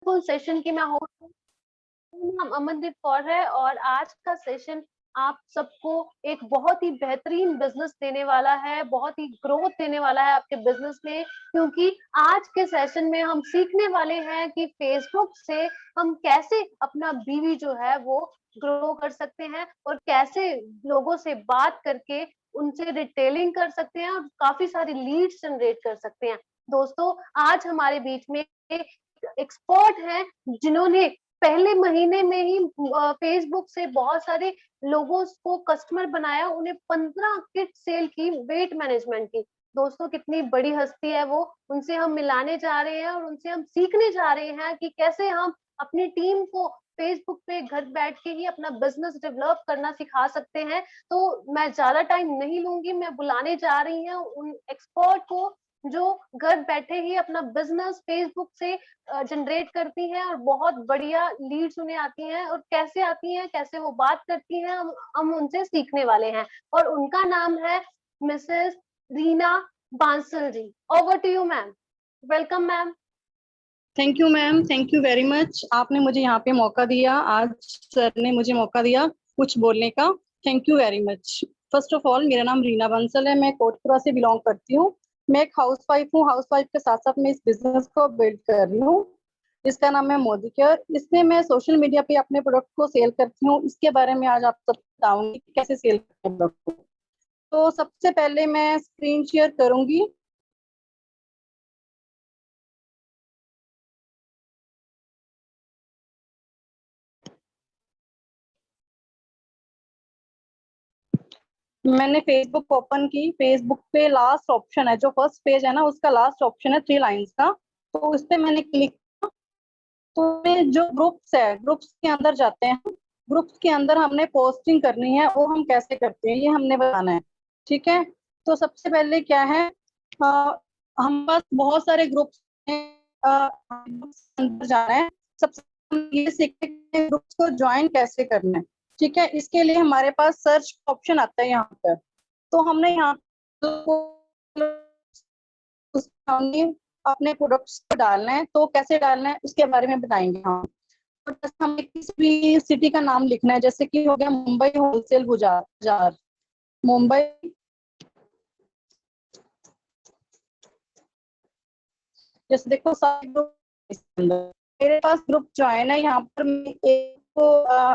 Successful session की मैं host हूँ। मेरा नाम अमनदीप कौर है और आज का सेशन आप सबको एक बहुत ही बेहतरीन बिजनेस देने वाला है, बहुत ही ग्रोथ देने वाला है आपके बिजनेस में, क्योंकि आज के सेशन में हम सीखने वाले हैं कि फेसबुक से हम कैसे अपना बीवी जो है वो ग्रो कर सकते हैं और कैसे लोगों से बात करके उनसे रिटेलिंग कर सकते हैं और काफी सारी लीड्स जनरेट कर सकते हैं। दोस्तों, आज हमारे बीच में एक्सपर्ट हैं जिन्होंने पहले महीने में ही फेसबुक से बहुत सारे लोगों को कस्टमर बनाया, उन्हें 15 किट सेल की वेट मैनेजमेंट की। दोस्तों, कितनी बड़ी हस्ती है वो, उनसे हम मिलाने जा रहे हैं और उनसे हम सीखने जा रहे हैं कि कैसे हम अपनी टीम को फेसबुक पे घर बैठ के ही अपना बिजनेस डेवलप करना सिखा सकते हैं। तो मैं ज्यादा टाइम नहीं लूंगी, मैं बुलाने जा रही हूँ उन एक्सपर्ट को जो घर बैठे ही अपना बिजनेस फेसबुक से जनरेट करती हैं और बहुत बढ़िया लीड्स उन्हें आती हैं, और कैसे आती हैं, कैसे वो बात करती हैं, हम उनसे सीखने वाले हैं। और उनका नाम है Mrs Reena Bansal ji. Over to you ma'am. Welcome ma'am. Thank you ma'am, thank you very much. आपने मुझे यहाँ पे मौका दिया, आज सर ने मुझे मौका दिया कुछ बोलने का। Thank you very much. First of all, मेरा नाम रीना बंसल है, मैं कोटपुरा से बिलोंग करती हूँ। मैं एक हाउसवाइफ हूँ। हाउसवाइफ के साथ साथ मैं इस बिजनेस को बिल्ड कर रही हूँ। इसका नाम है मोदी केयर। इसमें मैं सोशल मीडिया पे अपने प्रोडक्ट को सेल करती हूँ। इसके बारे में आज आप सब बताऊंगी कि कैसे सेल करते हैं प्रोडक्ट को। तो सबसे पहले मैं स्क्रीन शेयर करूंगी। मैंने फेसबुक ओपन की। फेसबुक पे लास्ट ऑप्शन है, जो फर्स्ट पेज है ना, उसका लास्ट ऑप्शन है 3 लाइंस का। तो उस पे मैंने क्लिक किया। तो ये जो ग्रुप्स है, ग्रुप्स के अंदर जाते हैं। ग्रुप्स के अंदर हमने पोस्टिंग करनी है, वो हम कैसे करते हैं ये हमने बताना है। ठीक है। तो सबसे पहले क्या है, हम पास बहुत सारे ग्रुप्स हैं। ग्रुप्स के अंदर जाना है। सबसे हम ये सीखते हैं ग्रुप्स को ज्वाइन कैसे करना है। ठीक है। इसके लिए हमारे पास सर्च ऑप्शन आता है यहाँ पर। तो हमने यहाँ हमने अपने प्रोडक्ट्स को डालना है। तो कैसे डालना है उसके बारे में बताएंगे हम। तो जैसे हमें किसी भी सिटी का नाम लिखना है, जैसे कि हो गया मुंबई होलसेल बाजार। मुंबई, जैसे देखो सारे ग्रुप मेरे पास ग्रुप ज्वाइन है। यहाँ पर मैं एक को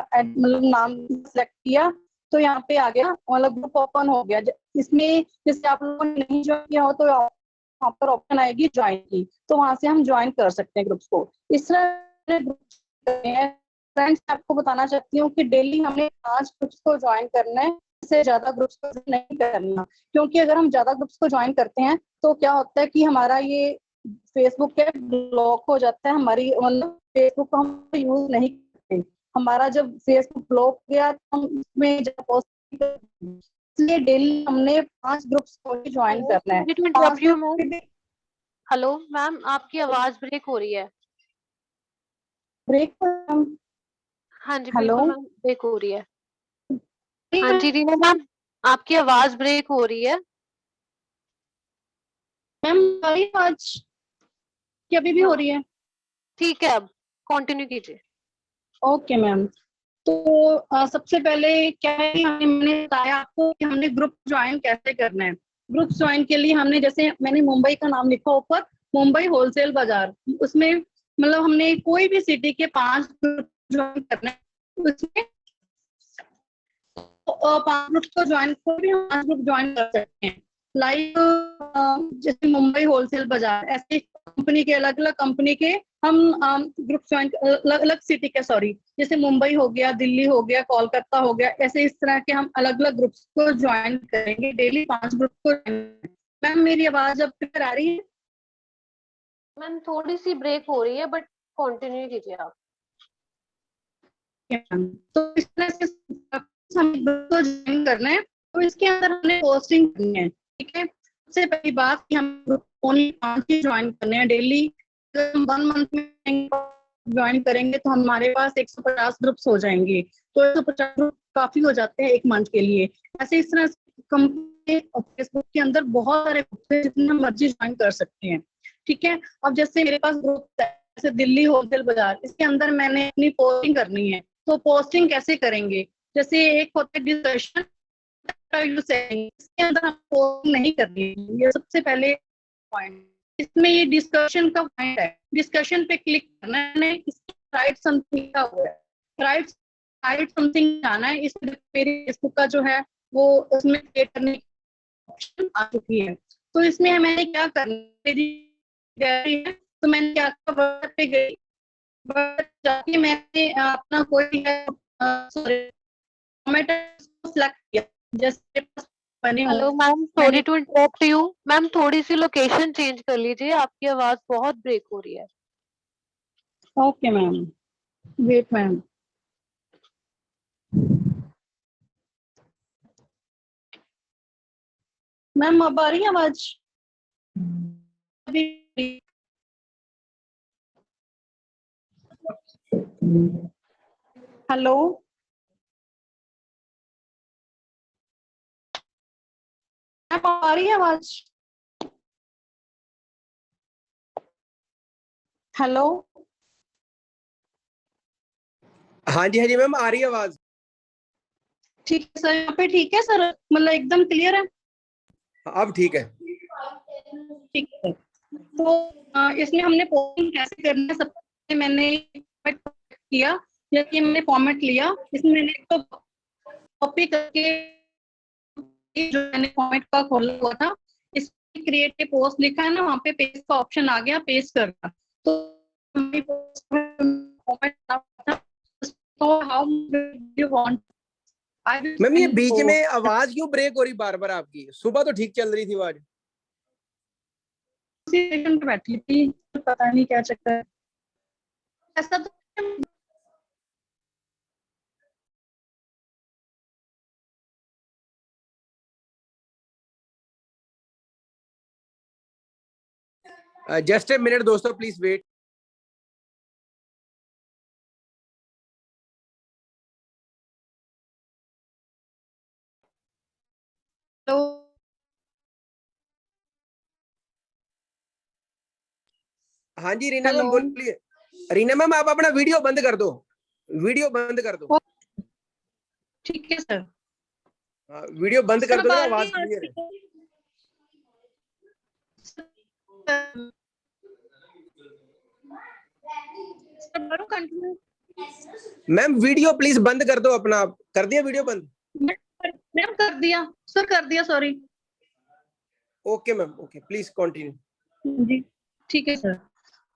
मतलब नाम सेलेक्ट किया, तो यहाँ पे आ गया, मतलब ग्रुप ओपन हो गया। इसमें जैसे आप लोगों ने नहीं ज्वाइन किया हो तो वहाँ पर ऑप्शन आएगी ज्वाइन की, तो वहां से हम ज्वाइन कर सकते हैं ग्रुप्स को। इस तरह फ्रेंड्स, आपको बताना चाहती हूँ कि डेली हमने 5 ग्रुप्स को ज्वाइन करना है। इससे ज्यादा ग्रुप्स को नहीं करना, क्योंकि अगर हम ज्यादा ग्रुप्स को ज्वाइन करते हैं तो क्या होता है कि हमारा ये फेसबुक पे ब्लॉक हो जाता है। हमारी मतलब फेसबुक को हम यूज नहीं करते। हमारा जब फेसबुक ब्लॉक गया तो हम उसमें जब पोस्ट, इसलिए डेली हमने 5 ग्रुप्स को ही ज्वाइन करना है। 5 ग्रुप। हेलो मैम, आपकी आवाज ब्रेक हो रही है। ब्रेक। हाँ जी, हेलो बिल्कुल मैम, ब्रेक हो रही है। हाँ जी रीना मैम, आपकी आवाज ब्रेक हो रही है। मैम, हमारी आवाज क्या अभी भी हो रही है? ठीक है, अब कंटिन्यू कीजिए। Okay ma'am. तो सबसे पहले क्या है कि मैंने बताया आपको कि हमने ग्रुप ज्वाइन कैसे करना है। ग्रुप ज्वाइन के लिए हमने, जैसे मैंने मुंबई का नाम लिखा ऊपर, मुंबई होलसेल बाजार। उसमें मतलब हमने कोई भी सिटी के 5 ग्रुप ज्वाइन करना है। उसमें 5 ग्रुप को ज्वाइन, कोई भी हम 5 ग्रुप ज्वाइन कर सकते हैं। लाइक जैसे मुंबई होलसेल बाजार, ऐसे कंपनी के, अलग अलग कंपनी के हम ग्रुप ज्वाइन, अलग अलग सिटी के, सॉरी, जैसे मुंबई हो गया, दिल्ली हो गया, कोलकाता हो गया, ऐसे इस तरह के हम अलग अलग ग्रुप्स को ज्वाइन करेंगे। डेली 5 ग्रुप को। मैम, मेरी आवाज अब क्लियर आ रही है? मैम थोड़ी सी ब्रेक हो रही है, बट कंटिन्यू कीजिए आप। तो इस तरह से हमें ग्रुप को ज्वाइन करना है। तो इसके अंदर हमने पोस्टिंग करनी है। ठीक है। सबसे पहली बात कि हम ग्रुप ओनली 5 ही ज्वाइन करने हैं डेली। अगर हम 1 मंथ में ज्वाइन करेंगे तो हमारे पास 150 ग्रुप्स हो जाएंगे। तो 150 ग्रुप काफी हो जाते हैं 1 मंथ के लिए। ऐसे इस तरह कंपनी फेसबुक के अंदर बहुत सारे ग्रुप हैं, जितने मर्जी ज्वाइन कर सकते हैं। ठीक है। अब जैसे मेरे पास ग्रुप है, जैसे दिल्ली होलसेल बाजार, इसके अंदर मैंने अपनी पोस्टिंग करनी है, तो पोस्टिंग कैसे करेंगे? जैसे एक होता है डिस्कशन, इसके अंदर हम पोस्टिंग नहीं करनी है, ये सबसे पहले पॉइंट। इसमें ये डिस्कशन का पॉइंट है, डिस्कशन पे क्लिक करना है, राइट समथिंग का हुआ है, राइट राइट समथिंग आना है। इस मेरी फेसबुक का जो है वो उसमें क्रिएट करने की ऑप्शन आ चुकी है। तो इसमें मैंने क्या करना, मेरी गैलरी है, तो मैंने क्या किया, वर्ड पे गई, वर्ड जाके मैंने अपना कोई है सॉरी सेलेक्ट किया, जैसे बने हेलो हुए मैम, मैंने। Sorry to interrupt you. Ma'am थोड़ी सी लोकेशन चेंज कर लीजिए, आपकी आवाज बहुत ब्रेक हो रही है। Okay ma'am, wait ma'am. Ma'am अब आ रही है आवाज? अभी हेलो मैम, आ रही है आवाज? हेलो हाँ जी मैम, आ रही है आवाज। ठीक है सर, यहाँ पे ठीक है सर, मतलब एकदम क्लियर है? अब ठीक है। ठीक है। तो इसमें हमने पोस्टिंग कैसे करनी है, सबसे मैंने किया, जैसे मैंने फॉर्मेट लिया, इसमें मैंने एक तो कॉपी करके जो मैंने फॉर्मेट का खोला हुआ था, इसमें क्रिएट ए पोस्ट लिखा है ना, वहाँ पे पेस्ट का ऑप्शन आ गया, पेस्ट करना। तो फॉर्मेट था, तो how you want I will ma'am ये सेंड बीच पोस्ट। में आवाज क्यों ब्रेक हो रही बार बार आपकी? सुबह तो ठीक चल रही थी आवाज। स्टेशन पे बैठी थी, पता नहीं क्या चक्कर है। ऐसा तो जस्ट ए मिनट दोस्तों, प्लीज वेट। तो हाँ जी रीना हेलो मैम बोलिए। रीना मैम आप अपना वीडियो बंद कर दो, वीडियो बंद कर दो। ठीक है सर। हाँ, वीडियो बंद सर कर दो अब ना, आ रही आवाज है क्लियर है। Sir continue. Ma'am video please बंद कर दो अपना, कर दिया वीडियो बंद? मैम कर दिया सर, कर दिया, sorry. Okay ma'am, okay please continue. जी ठीक है सर।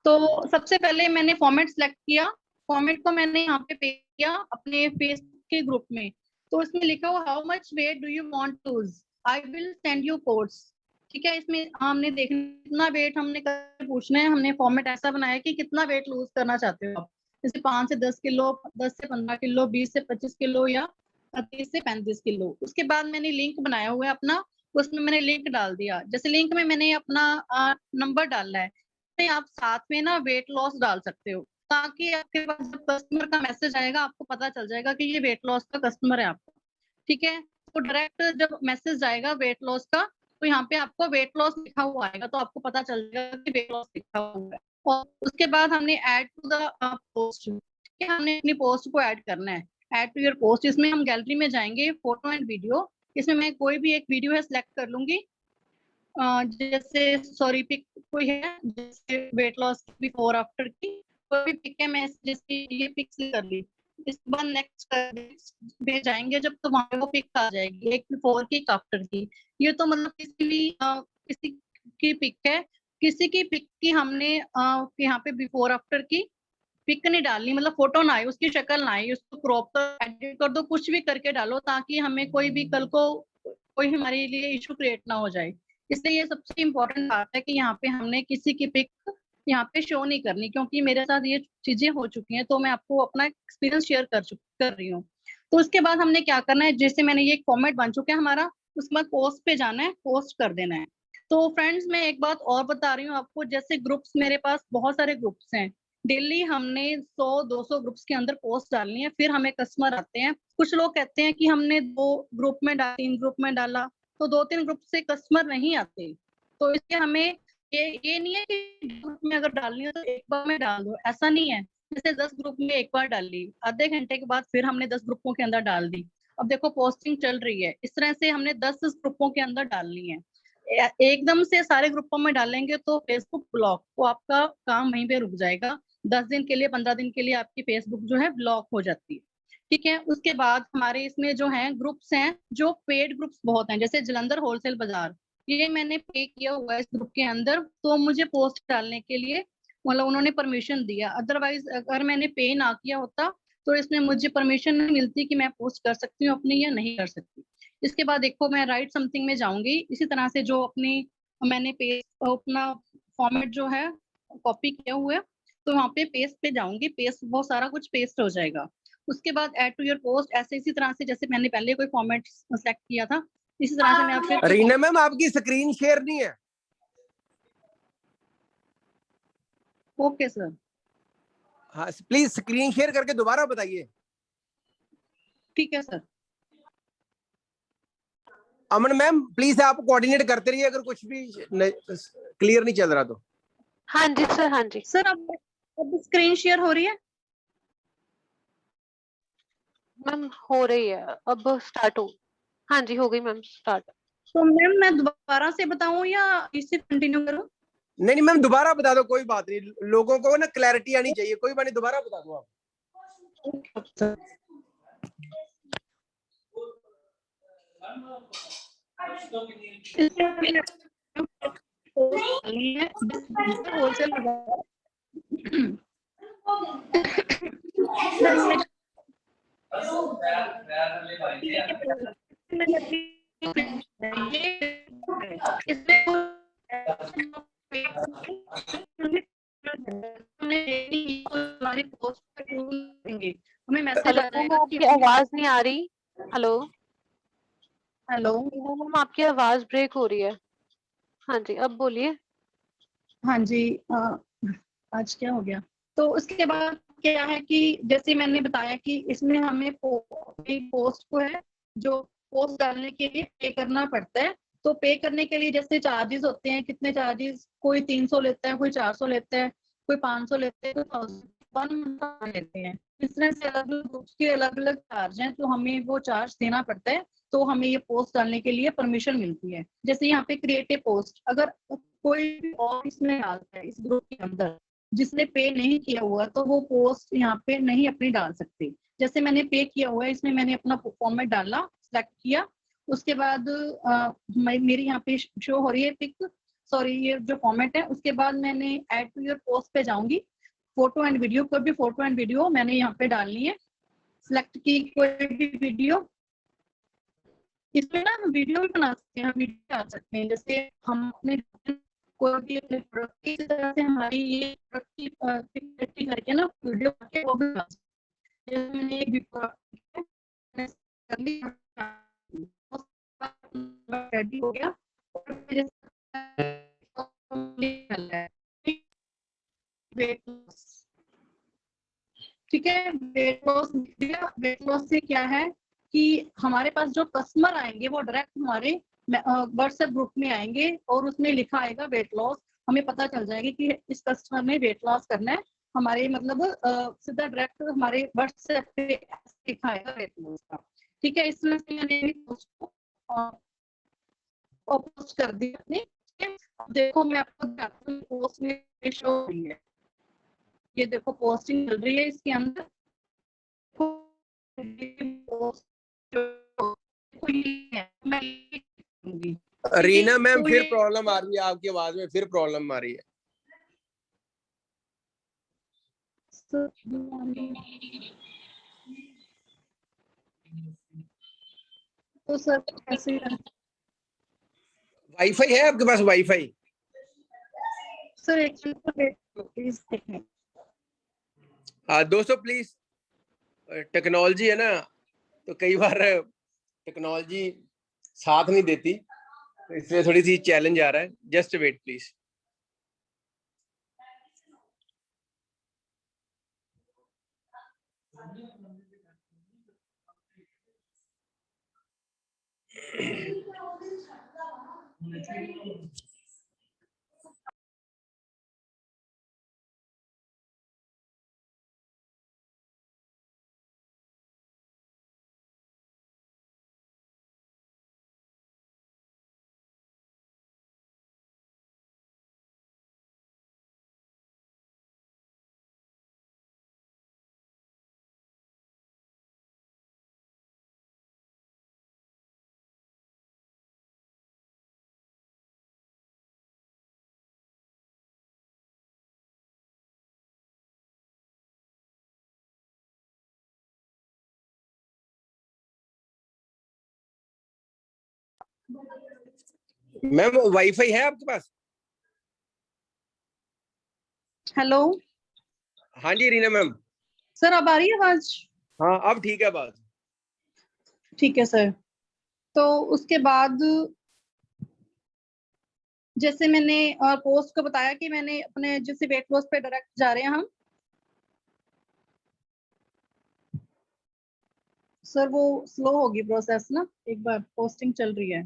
तो सबसे पहले मैंने फॉर्मेट सेलेक्ट किया, फॉर्मेट को मैंने यहाँ पे पे किया अपने फेसबुक के ग्रुप में। तो इसमें लिखा हुआ how much weight do you want to lose, I will send you codes. ठीक है, इसमें हमने देखना कितना वेट हमने पूछना है, हमने फॉर्मेट ऐसा बनाया कि कितना वेट लूज करना चाहते हो आप, जैसे 5 से 10 किलो, 10 से 15 किलो, 20 से 25 किलो या 30 से 35 किलो। उसके बाद मैंने लिंक बनाया हुआ है अपना, उसमें मैंने लिंक डाल दिया। जैसे लिंक में मैंने अपना नंबर डालना है, में आप साथ में ना वेट लॉस डाल सकते हो, ताकि आपके पास जब कस्टमर का मैसेज आएगा आपको पता चल जाएगा कि ये वेट लॉस का कस्टमर है आपका। ठीक है, तो डायरेक्ट जब मैसेज आएगा वेट लॉस का, तो यहाँ पे आपको वेट लॉस लिखा हुआ आएगा, तो आपको पता चल जाएगा कि वेट लॉस लिखा हुआ है। और उसके बाद हमने ऐड टू द पोस्ट, ठीक है, हमने अपनी पोस्ट को ऐड करना है, ऐड टू योर पोस्ट। इसमें हम गैलरी में जाएंगे, फोटो एंड वीडियो, इसमें मैं कोई भी एक वीडियो है सिलेक्ट कर लूंगी। जैसे सॉरी पिक कोई है, जैसे वेट लॉस बिफोर आफ्टर की कोई भी पिक है, मैं जैसे ये पिक कर ली, इसके बाद नेक्स्ट पे जाएंगे जब, तो वहां पे वो पिक आ जाएगी, एक बिफोर की एक आफ्टर की। ये तो मतलब किसी भी किसी की पिक है, किसी की पिक की हमने यहाँ पे बिफोर आफ्टर की पिक नहीं डालनी, मतलब फोटो ना आए, उसकी शक्ल ना आए, उसको क्रॉप कर एडिट कर दो, कुछ भी करके डालो, ताकि हमें कोई भी कल को कोई हमारे लिए इशू क्रिएट ना हो जाए। इसलिए ये सबसे इम्पोर्टेंट बात है कि यहाँ पे हमने किसी की पिक यहाँ पे शो नहीं करनी, क्योंकि मेरे साथ ये चीजें हो चुकी हैं, तो मैं आपको अपना एक्सपीरियंस शेयर कर रही हूँ। तो उसके बाद हमने क्या करना है, जैसे मैंने ये फॉर्मेट बन चुका है हमारा, उसके बाद पोस्ट पे जाना है, पोस्ट कर देना है। तो फ्रेंड्स मैं एक बात और बता रही हूँ आपको, जैसे ग्रुप्स, मेरे पास बहुत सारे ग्रुप्स हैं, डेली हमने 100-200 ग्रुप्स के अंदर पोस्ट डालनी है, फिर हमें कस्टमर आते हैं। कुछ लोग कहते हैं कि हमने 2 ग्रुप में डाला, 3 ग्रुप में डाला, तो 2-3 ग्रुप से कस्टमर नहीं आते। तो इसलिए हमें ये नहीं है कि ग्रुप में अगर डालनी हो तो एक बार में डाल दो, ऐसा नहीं है। जैसे 10 ग्रुप में एक बार डाल ली, आधे घंटे के बाद फिर हमने 10 ग्रुपों के अंदर डाल दी। अब देखो पोस्टिंग चल रही है, इस तरह से हमने 10 ग्रुपों के अंदर डालनी है। एकदम से सारे ग्रुपों में डालेंगे तो फेसबुक ब्लॉक, तो आपका काम वहीं पे रुक जाएगा। 10 दिन के लिए, 15 दिन के लिए आपकी फेसबुक जो है ब्लॉक हो जाती है। ठीक है, उसके बाद हमारे इसमें जो है ग्रुप्स हैं, जो पेड ग्रुप्स बहुत हैं, जैसे जलंधर होलसेल बाजार, ये मैंने पे किया हुआ है इस ग्रुप के अंदर, तो मुझे पोस्ट डालने के लिए मतलब उन्होंने परमिशन दिया। अदरवाइज अगर मैंने पे ना किया होता तो इसमें मुझे परमिशन नहीं मिलती कि मैं पोस्ट कर सकती हूँ अपनी या नहीं कर सकती। इसके बाद देखो मैं राइट समथिंग में जाऊंगी, इसी तरह से जो अपनी मैंने पे अपना फॉर्मेट जो है कॉपी किया हुआ है, तो वहाँ पे पेस्ट पे जाऊंगी, पेस्ट बहुत सारा कुछ पेस्ट हो जाएगा। उसके बाद ऐड टू योर पोस्ट, ऐसे इसी तरह से जैसे मैंने पहले कोई फॉर्मेट सेलेक्ट किया था, इसी तरह से मैं आप फिर रीना मैम आपकी स्क्रीन शेयर नहीं है। Okay sir. हाँ प्लीज स्क्रीन शेयर करके दोबारा बताइए। ठीक है सर। अमन मैम प्लीज आप कोऑर्डिनेट करते रहिए अगर कुछ भी क्लियर नहीं चल रहा तो। हाँ जी सर, हाँ जी सर अब स्क्रीन शेयर हो रही है? मैम, हो रही है, अब स्टार्ट हो। हाँ जी, हो गई मैम स्टार्ट। तो मैम मैं दोबारा से बताऊं या इससे कंटिन्यू करूं? नहीं नहीं मैम दोबारा बता दो, कोई बात नहीं, लोगों को ना क्लैरिटी आनी चाहिए, कोई बात नहीं दोबारा बता दो आप। होलसेल हमें मैसेज हेलो आ मैम, जाएगा कि आपकी आवाज नहीं आ रही। Hello hello. मैम, आपकी आवाज ब्रेक हो रही है। हाँ जी, अब बोलिए। हाँ जी। आज क्या हो गया? तो उसके बाद क्या है कि जैसे मैंने बताया कि इसमें हमें पोस्ट को है जो पोस्ट डालने के लिए पे करना पड़ता है। तो पे करने के लिए जैसे चार्जेस होते हैं, कितने चार्जेस, कोई 300 लेता है, कोई 400 लेता है, कोई 500 लेते हैं, कोई 1000 लेते हैं। इस तरह से अलग अलग ग्रुप्स के अलग अलग चार्ज हैं, तो हमें वो चार्ज देना पड़ता है। तो हमें ये पोस्ट डालने के लिए परमिशन मिलती है। जैसे यहाँ पे क्रिएट ए पोस्ट, अगर कोई भी और इसमें डालता है इस ग्रुप के अंदर जिसने पे नहीं किया हुआ, तो वो पोस्ट यहाँ पे नहीं अपनी डाल सकते। जैसे मैंने पे किया हुआ है, इसमें मैंने अपना फॉर्मेट डाला, सिलेक्ट किया। उसके बाद मेरी यहाँ पे शो हो रही है पिक, सॉरी ये जो फॉर्मेट है। उसके बाद मैंने ऐड टू योर पोस्ट पे जाऊंगी, फोटो एंड वीडियो, कोई भी फोटो एंड वीडियो मैंने यहाँ पे डालनी है। सिलेक्ट की कोई भी वीडियो, इसमें ना हम वीडियो भी बना सकते हैं, वीडियो डाल सकते हैं। जैसे हम अपने कोई भी अपने प्रोडक्ट की, इस तरह से हमारी ये प्रोडक्ट की करके ना वीडियो करके वो भी बना सकते हैं। जैसे मैंने एक वीडियो कर ली, रेडी हो गया, और फिर वेट लॉस, ठीक है, वेट लॉस दिया। वेट लॉस से क्या है कि हमारे पास जो कस्टमर आएंगे वो डायरेक्ट हमारे व्हाट्सएप ग्रुप में आएंगे, और उसमें लिखा आएगा वेट लॉस। हमें पता चल जाएगा कि इस कस्टमर ने वेट लॉस करना है। हमारे मतलब सीधा डायरेक्ट हमारे व्हाट्सएप पे लिखा आएगा वेट लॉस का। ठीक है, इस तरह से मैंने पोस्ट को पोस्ट कर दिया अपने। अब देखो मैं आपको पोस्ट में शो हो रही है, ये देखो पोस्टिंग चल रही है इसके अंदर। रीना मैम फिर प्रॉब्लम आ रही है आपकी आवाज में, फिर प्रॉब्लम आ रही है। तो सर कैसे वाईफाई है आपके पास? वाईफाई? सर एक प्लीज देखें। हाँ दोस्तों प्लीज, टेक्नोलॉजी है ना, तो कई बार टेक्नोलॉजी साथ नहीं देती, तो इसलिए थोड़ी सी चैलेंज आ रहा है। Just wait please. Ma'am wifi है आपके पास? हेलो हाँ जी रीना मैम। सर, अब आ रही है आवाज? हाँ अब ठीक है बात। ठीक है सर। तो उसके बाद जैसे मैंने पोस्ट को बताया कि मैंने अपने जैसे वेट लॉस पे डायरेक्ट जा रहे हैं हम सर, वो स्लो होगी प्रोसेस ना, एक बार पोस्टिंग चल रही है।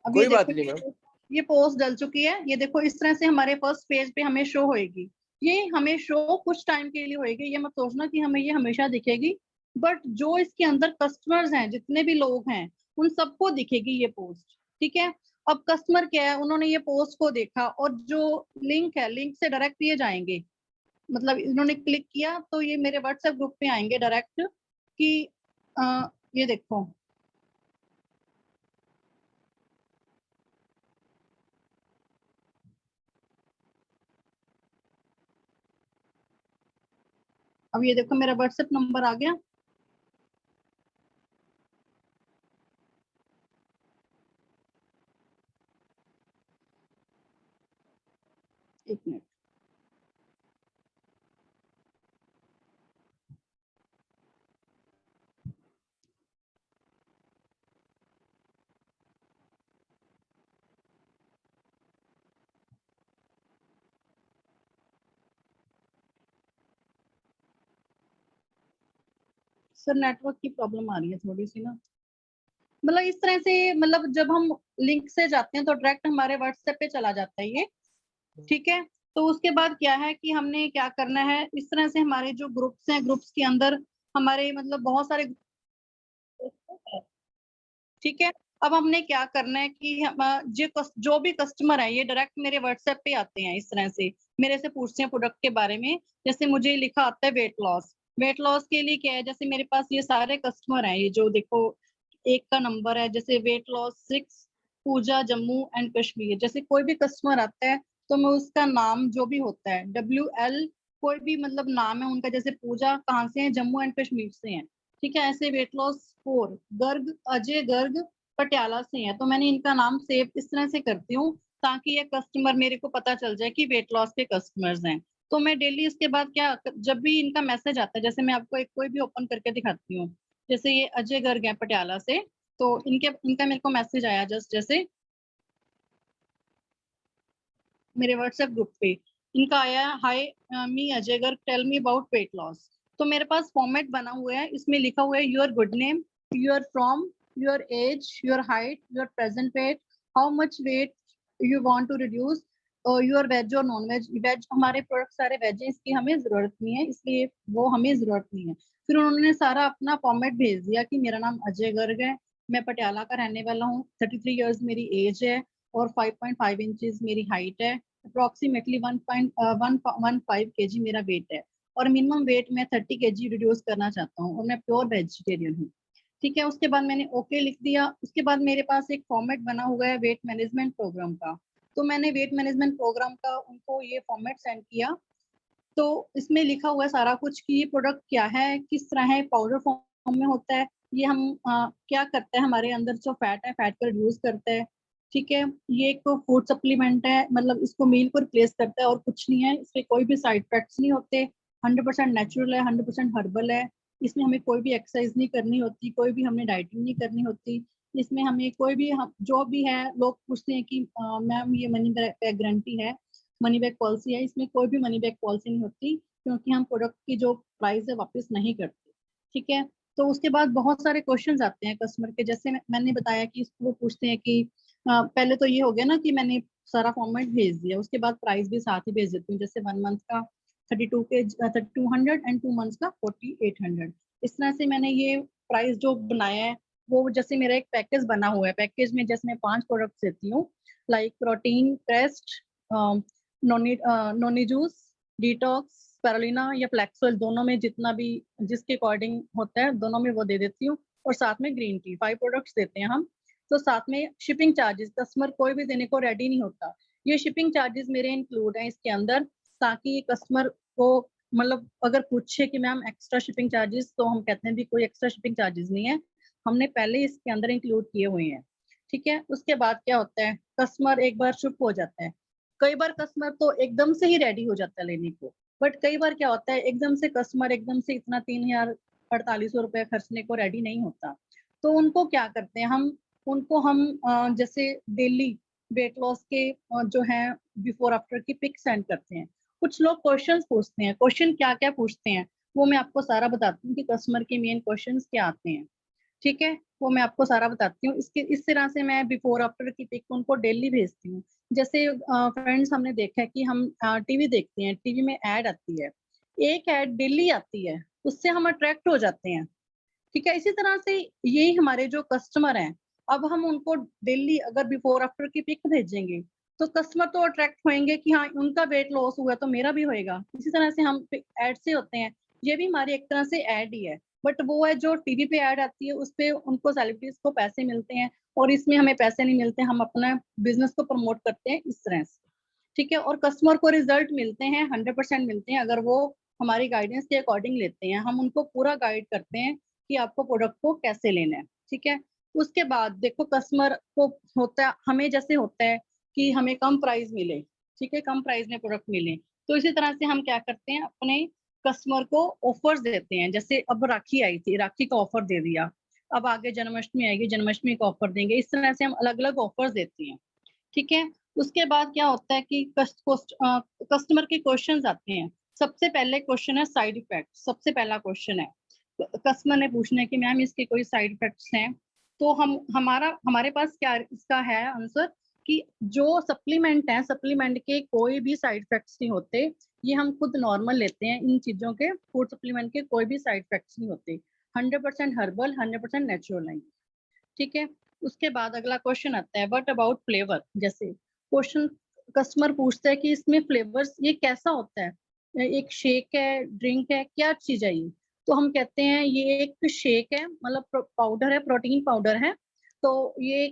अब ये कोई बात नहीं मैम। देखो, ये पोस्ट डल चुकी है। ये देखो इस तरह से हमारे फर्स्ट पेज पे हमें शो होएगी। ये हमें शो कुछ टाइम के लिए होएगी, ये मत सोचना कि हमें ये हमेशा दिखेगी। बट जो इसके अंदर कस्टमर्स हैं, जितने भी लोग हैं, उन सबको दिखेगी ये पोस्ट। ठीक है। अब कस्टमर क्या है, उन्होंने ये पोस्ट को देखा और जो लिंक है, लिंक से डायरेक्ट ये जाएंगे। मतलब इन्होंने क्लिक किया तो ये मेरे व्हाट्सएप ग्रुप पे आएंगे डायरेक्ट कि ये देखो, अब ये देखो मेरा व्हाट्सएप नंबर आ गया। एक मिनट। सर नेटवर्क की प्रॉब्लम आ रही है थोड़ी सी ना। मतलब इस तरह से, मतलब जब हम लिंक से जाते हैं तो डायरेक्ट हमारे व्हाट्सएप पे चला जाता है ये। ठीक है। तो उसके बाद क्या है कि हमने क्या करना है, इस तरह से हमारे जो ग्रुप्स हैं, ग्रुप्स के अंदर हमारे मतलब बहुत सारे। ठीक है। अब हमने क्या करना है कि हम जो भी कस्टमर है ये डायरेक्ट मेरे व्हाट्सएप पे आते हैं। इस तरह से मेरे से पूछते हैं प्रोडक्ट के बारे में। जैसे मुझे लिखा आता है वेट लॉस। वेट लॉस के लिए क्या है, जैसे मेरे पास ये सारे कस्टमर हैं, ये जो देखो एक का नंबर है, जैसे weight loss 6 Pooja Jammu and Kashmir. जैसे कोई भी कस्टमर आता है तो मैं उसका नाम जो भी होता है WL, कोई भी मतलब नाम है उनका, जैसे पूजा कहाँ से है, जम्मू एंड कश्मीर से है। ठीक है। ऐसे वेट लॉस 4 गर्ग, अजय गर्ग पटियाला से है, तो मैंने इनका नाम सेव इस तरह से करती हूँ ताकि ये कस्टमर मेरे को पता चल जाए कि वेट लॉस के कस्टमर्स हैं। तो मैं डेली इसके बाद क्या, जब भी इनका मैसेज आता है, जैसे मैं आपको एक कोई भी ओपन करके दिखाती हूँ। जैसे ये अजय गर्ग है पटियाला से, तो इनका मेरे को मैसेज आया जस्ट जैसे मेरे व्हाट्सएप ग्रुप पे इनका आया, hi me Ajay Garg, tell me about weight loss. तो मेरे पास फॉर्मेट बना हुआ है, इसमें लिखा हुआ है your good name, your from, your age, your height, your present weight, how much weight you want to reduce, your veg और नॉन वेज। वेज हमारे प्रोडक्ट सारे वेज हैं, इसकी हमें जरूरत नहीं है, इसलिए वो हमें जरूरत नहीं है। फिर उन्होंने सारा अपना फॉर्मेट भेज दिया कि मेरा नाम अजय गर्ग है, मैं पटियाला का रहने वाला हूँ, 33 ईयर्स मेरी एज है और 5.5 इंचेस मेरी हाइट है, अप्रोक्सीमेटली 1.15 kg मेरा वेट है और मिनिमम वेट मैं 30 kg रिड्यूस करना चाहता हूँ और मैं प्योर वेजिटेरियन हूँ। ठीक है। उसके बाद मैंने ओके लिख दिया। उसके बाद मेरे पास एक फॉर्मेट बना हुआ है वेट मैनेजमेंट प्रोग्राम का। तो मैंने वेट मैनेजमेंट प्रोग्राम का उनको ये फॉर्मेट सेंड किया। तो इसमें लिखा हुआ है सारा कुछ कि ये प्रोडक्ट क्या है, किस तरह है, पाउडर फॉर्म में होता है, ये हम क्या करता है, हमारे अंदर जो फैट है फैट को रिड्यूस करता है। ठीक है। ये एक फूड सप्लीमेंट है, मतलब इसको मील को रिप्लेस करता है और कुछ नहीं है, इसके कोई भी साइड इफेक्ट्स नहीं होते, 100% नेचुरल है, 100% हर्बल है। इसमें हमें कोई भी एक्सरसाइज नहीं करनी होती, कोई भी हमने डाइटिंग नहीं करनी होती। इसमें हमें कोई भी जो भी है, लोग पूछते हैं कि मैम ये मनी बैक गारंटी है, मनी बैक पॉलिसी है, इसमें कोई भी मनी बैक पॉलिसी नहीं होती क्योंकि हम प्रोडक्ट की जो प्राइस है वापस नहीं करते। ठीक है। तो उसके बाद बहुत सारे क्वेश्चंस आते हैं कस्टमर के, जैसे मैंने बताया कि वो पूछते हैं कि पहले तो ये हो गया ना कि मैंने सारा फॉर्मेट भेज दिया, उसके बाद प्राइस भी साथ ही भेज देती हूँ, जैसे 1 मंथ का 3200 एंड 2 मंथ्स का 4800। इस तरह से मैंने ये प्राइस जो बनाया है, वो जैसे मेरा एक पैकेज बना हुआ है, पैकेज में जैसे मैं 5 प्रोडक्ट्स देती हूँ, like protein test, noni juice, detox, spirulina या फ्लेक्सोल, दोनों में जितना भी जिसके अकॉर्डिंग होता है दोनों में वो दे देती हूँ। और साथ में ग्रीन टी, 5 प्रोडक्ट्स देते हैं हम। तो साथ में शिपिंग चार्जेस, कस्टमर कोई भी देने को रेडी नहीं होता, ये शिपिंग चार्जेस मेरे इंक्लूड हैं इसके अंदर, ताकि कस्टमर को मतलब अगर पूछे कि मैम एक्स्ट्रा शिपिंग चार्जेस, तो हम कहते हैं भी कोई एक्स्ट्रा शिपिंग चार्जेस नहीं है, हमने पहले इसके अंदर इंक्लूड किए हुए हैं, ठीक है। उसके बाद क्या होता है, कस्टमर एक बार चुप हो जाता है। कई बार कस्टमर तो एकदम से ही रेडी हो जाता है लेने को, बट कई बार क्या होता है एकदम से कस्टमर एकदम से इतना 3048 रुपए खर्चने को रेडी नहीं होता। तो उनको क्या करते हैं हम, उनको हम जैसे डेली वेट लॉस के जो है बिफोर आफ्टर की पिक सेंड करते हैं। कुछ लोग क्वेश्चंस पूछते हैं, क्वेश्चन क्या क्या पूछते हैं वो मैं आपको सारा बताती हूँ कि कस्टमर के मेन क्वेश्चंस क्या आते हैं, ठीक है। वो मैं आपको सारा बताती हूँ। इसके इस तरह से मैं बिफोर आफ्टर की पिक उनको डेली भेजती हूँ। जैसे फ्रेंड्स हमने देखा है कि हम टीवी देखते हैं, टीवी में ऐड आती है, एक ऐड डेली आती है, उससे हम अट्रैक्ट हो जाते हैं, ठीक है। इसी तरह से यही हमारे जो कस्टमर हैं, अब हम उनको डेली अगर बिफोर आफ्टर की पिक भेजेंगे तो कस्टमर तो अट्रैक्ट होंगे कि हाँ उनका वेट लॉस हुआ तो मेरा भी होएगा। इसी तरह से हम ऐड से होते हैं, ये भी हमारी एक तरह से ऐड ही है, बट वो है जो टीवी पे ऐड आती है उस पे उनको सेलिब्रिटीज को पैसे मिलते हैं और इसमें हमें पैसे नहीं मिलते, हम अपना बिजनेस को प्रमोट करते हैं इस तरह से, ठीक है। और कस्टमर को रिजल्ट मिलते हैं, 100% मिलते हैं अगर वो हमारी गाइडेंस के अकॉर्डिंग लेते हैं। हम उनको पूरा गाइड करते हैं कि आपको प्रोडक्ट को कैसे लेना है, ठीक है। उसके बाद देखो कस्टमर को होता है, हमें जैसे होता है कि हमें कम प्राइस मिले, ठीक है, कम प्राइस में प्रोडक्ट मिले, तो इसी तरह से हम क्या करते हैं अपने कस्टमर को ऑफर्स देते हैं। जैसे अब राखी आई थी, राखी का ऑफर दे दिया, अब आगे जन्माष्टमी आएगी, जन्माष्टमी का ऑफर देंगे, इस तरह से हम अलग अलग ऑफर्स देते हैं, ठीक है। उसके बाद क्या होता है कि कस्टमर के क्वेश्चंस आते हैं। सबसे पहले क्वेश्चन है साइड इफेक्ट, सबसे पहला क्वेश्चन है कस्टमर ने पूछना है कि मैम इसके कोई साइड इफेक्ट्स हैं, तो हमारे पास क्या इसका है आंसर कि जो सप्लीमेंट है, सप्लीमेंट के कोई भी साइड इफेक्ट्स नहीं होते, ये हम खुद नॉर्मल लेते हैं, इन चीजों के फूड सप्लीमेंट के कोई भी साइड इफेक्ट्स नहीं होते, 100% हर्बल, 100% नेचुरल है, ठीक है। उसके बाद अगला क्वेश्चन आता है व्हाट अबाउट फ्लेवर। जैसे क्वेश्चन कस्टमर पूछता है कि इसमें फ्लेवर्स ये कैसा होता है, एक शेक है, ड्रिंक है, क्या चीज है ये, तो हम कहते हैं ये एक शेक है, मतलब पाउडर है, प्रोटीन पाउडर है। तो ये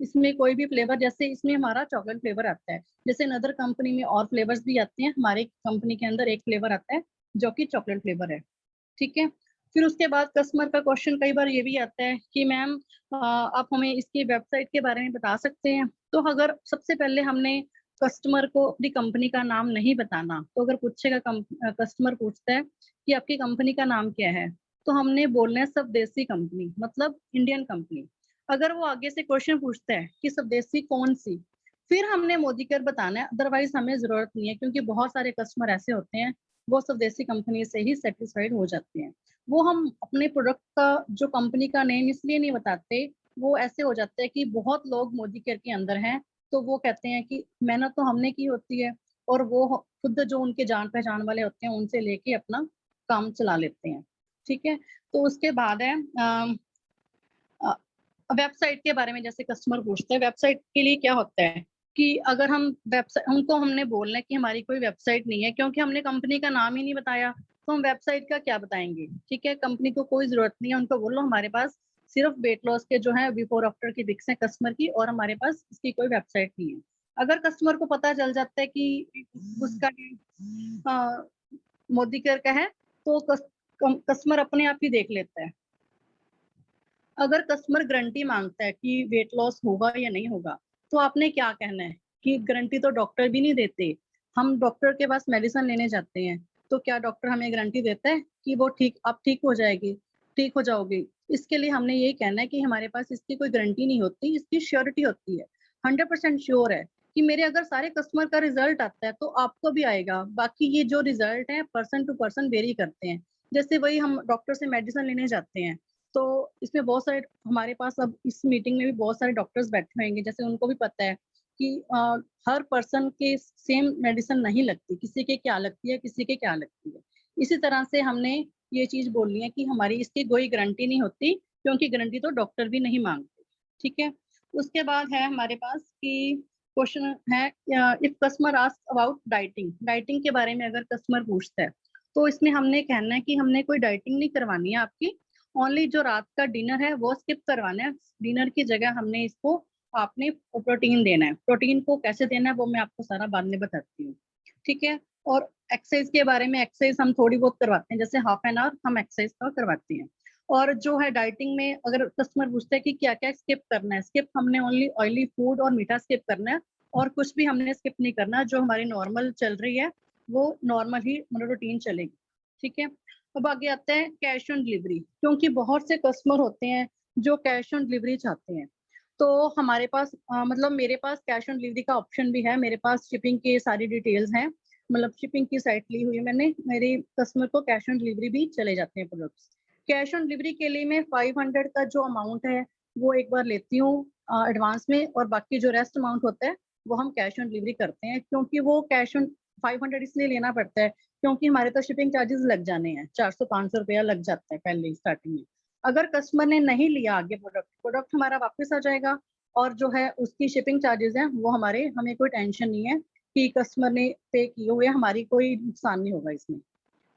इसमें कोई भी फ्लेवर, जैसे इसमें हमारा चॉकलेट फ्लेवर आता है, जैसे अदर कंपनी में और फ्लेवर्स भी आते हैं, हमारे कंपनी के अंदर एक फ्लेवर आता है जो कि चॉकलेट फ्लेवर है, ठीक है। फिर उसके बाद कस्टमर का क्वेश्चन कई बार ये भी आता है कि मैम आप हमें इसकी वेबसाइट के बारे में बता सकते हैं। तो अगर सबसे पहले हमने कस्टमर को अपनी कंपनी का नाम नहीं बताना, तो अगर पूछेगा कस्टमर पूछता है कि आपकी कंपनी का नाम क्या है, तो हमने बोलना है स्वदेशी कंपनी, मतलब इंडियन कंपनी। अगर वो आगे से क्वेश्चन पूछता है कि स्वदेशी कौन सी, फिर हमने मोदीकर बताना है, अदरवाइज हमें जरूरत नहीं है, क्योंकि बहुत सारे कस्टमर ऐसे होते हैं वो स्वदेशी कंपनी से ही सेटिस्फाइड हो जाते हैं। वो हम अपने प्रोडक्ट का जो कंपनी का नेम इसलिए नहीं बताते, वो ऐसे हो जाता है कि बहुत लोग मोदी केयर के अंदर हैं, तो वो कहते हैं कि मेहनत तो हमने की होती है, और वो खुद जो उनके जान पहचान वाले होते हैं उनसे लेके अपना काम चला लेते हैं, ठीक है। तो उसके बाद है वेबसाइट के बारे में। जैसे कस्टमर पूछते हैं वेबसाइट के लिए क्या होता है कि अगर हम वेबसाइट, उनको हमने बोलना है कि हमारी कोई वेबसाइट नहीं है, क्योंकि हमने कंपनी का नाम ही नहीं बताया, तो हम वेबसाइट का क्या बताएंगे, ठीक है। कंपनी को कोई जरूरत नहीं है, उनको बोलो हमारे पास सिर्फ वेट लॉस के जो है बिफोर आफ्टर की पिक्स है कस्टमर की, और हमारे पास इसकी कोई वेबसाइट नहीं है। अगर कस्टमर को पता चल जाता है कि उसका मोदी केयर का है, तो कस्टमर अपने आप ही देख लेता है। अगर कस्टमर गारंटी मांगता है कि वेट लॉस होगा या नहीं होगा, तो आपने क्या कहना है कि गारंटी तो डॉक्टर भी नहीं देते। हम डॉक्टर के पास मेडिसिन लेने जाते हैं, तो क्या डॉक्टर हमें गारंटी देता है कि वो आप ठीक हो जाएगी, ठीक हो जाओगे। इसके लिए हमने यही कहना है कि हमारे पास इसकी कोई गारंटी नहीं होती, इसकी श्योरिटी होती है। 100% श्योर है कि मेरे अगर सारे कस्टमर का रिजल्ट आता है तो आपको भी आएगा। बाकी ये जो रिजल्ट है पर्सन टू पर्सन वेरी करते हैं। जैसे वही हम डॉक्टर से मेडिसिन लेने जाते हैं, तो इसमें बहुत सारे हमारे पास अब इस मीटिंग में भी बहुत सारे डॉक्टर्स बैठे होंगे, जैसे उनको भी पता है कि हर पर्सन के सेम मेडिसिन नहीं लगती, किसी के क्या लगती है, किसी के क्या लगती है। इसी तरह से हमने ये चीज बोलनी है कि हमारी इसकी कोई गारंटी नहीं होती, क्योंकि गारंटी तो डॉक्टर भी नहीं मांगते, ठीक है। उसके बाद है हमारे पास कि क्वेश्चन है if customer ask about dieting, dieting के बारे में अगर कस्टमर पूछता है, तो इसमें हमने कहना है कि हमने कोई डाइटिंग नहीं करवानी है आपकी, ओनली जो रात का डिनर है वो स्किप करवाना है। डिनर की जगह हमने इसको आपने प्रोटीन देना है। प्रोटीन को कैसे देना है वो मैं आपको सारा बाद में बताती हूँ, ठीक है। और एक्सरसाइज के बारे में, एक्सरसाइज हम थोड़ी बहुत करवाते हैं, जैसे हाफ एन आवर हम एक्सरसाइज का करवाते हैं। और जो है डाइटिंग में अगर कस्टमर पूछता है कि क्या क्या स्किप करना है, स्किप हमने ओनली ऑयली फूड और मीठा स्किप करना है, और कुछ भी हमने स्किप नहीं करना। जो हमारी नॉर्मल चल रही है वो नॉर्मल ही मतलब रूटीन चलेगी, ठीक है। अब आगे आता है कैश ऑन डिलीवरी, क्योंकि बहुत से कस्टमर होते हैं जो कैश ऑन डिलीवरी चाहते हैं। तो हमारे पास मतलब मेरे पास कैश ऑन डिलीवरी का ऑप्शन भी है, मेरे पास शिपिंग की सारी डिटेल्स हैं, मतलब शिपिंग की साइट ली हुई है मैंने, मेरे कस्टमर को कैश ऑन डिलीवरी भी चले जाते हैं प्रोडक्ट्स। कैश ऑन डिलीवरी के लिए मैं 500 का जो अमाउंट है वो एक बार लेती हूँ एडवांस में, और बाकी जो रेस्ट अमाउंट होता है वो हम कैश ऑन डिलीवरी करते हैं। क्योंकि वो कैश ऑन 500 इसलिए लेना पड़ता है क्योंकि हमारे तो शिपिंग चार्जेस लग जाने हैं, 400-500 रुपया लग जाता है पहले स्टार्टिंग में। अगर कस्टमर ने नहीं लिया आगे प्रोडक्ट हमारा वापस आ जाएगा, और जो है उसकी शिपिंग चार्जेस हैं वो हमारे, हमें कोई टेंशन नहीं है कि कस्टमर ने पे किए हुए, हमारी कोई नुकसान नहीं होगा इसमें,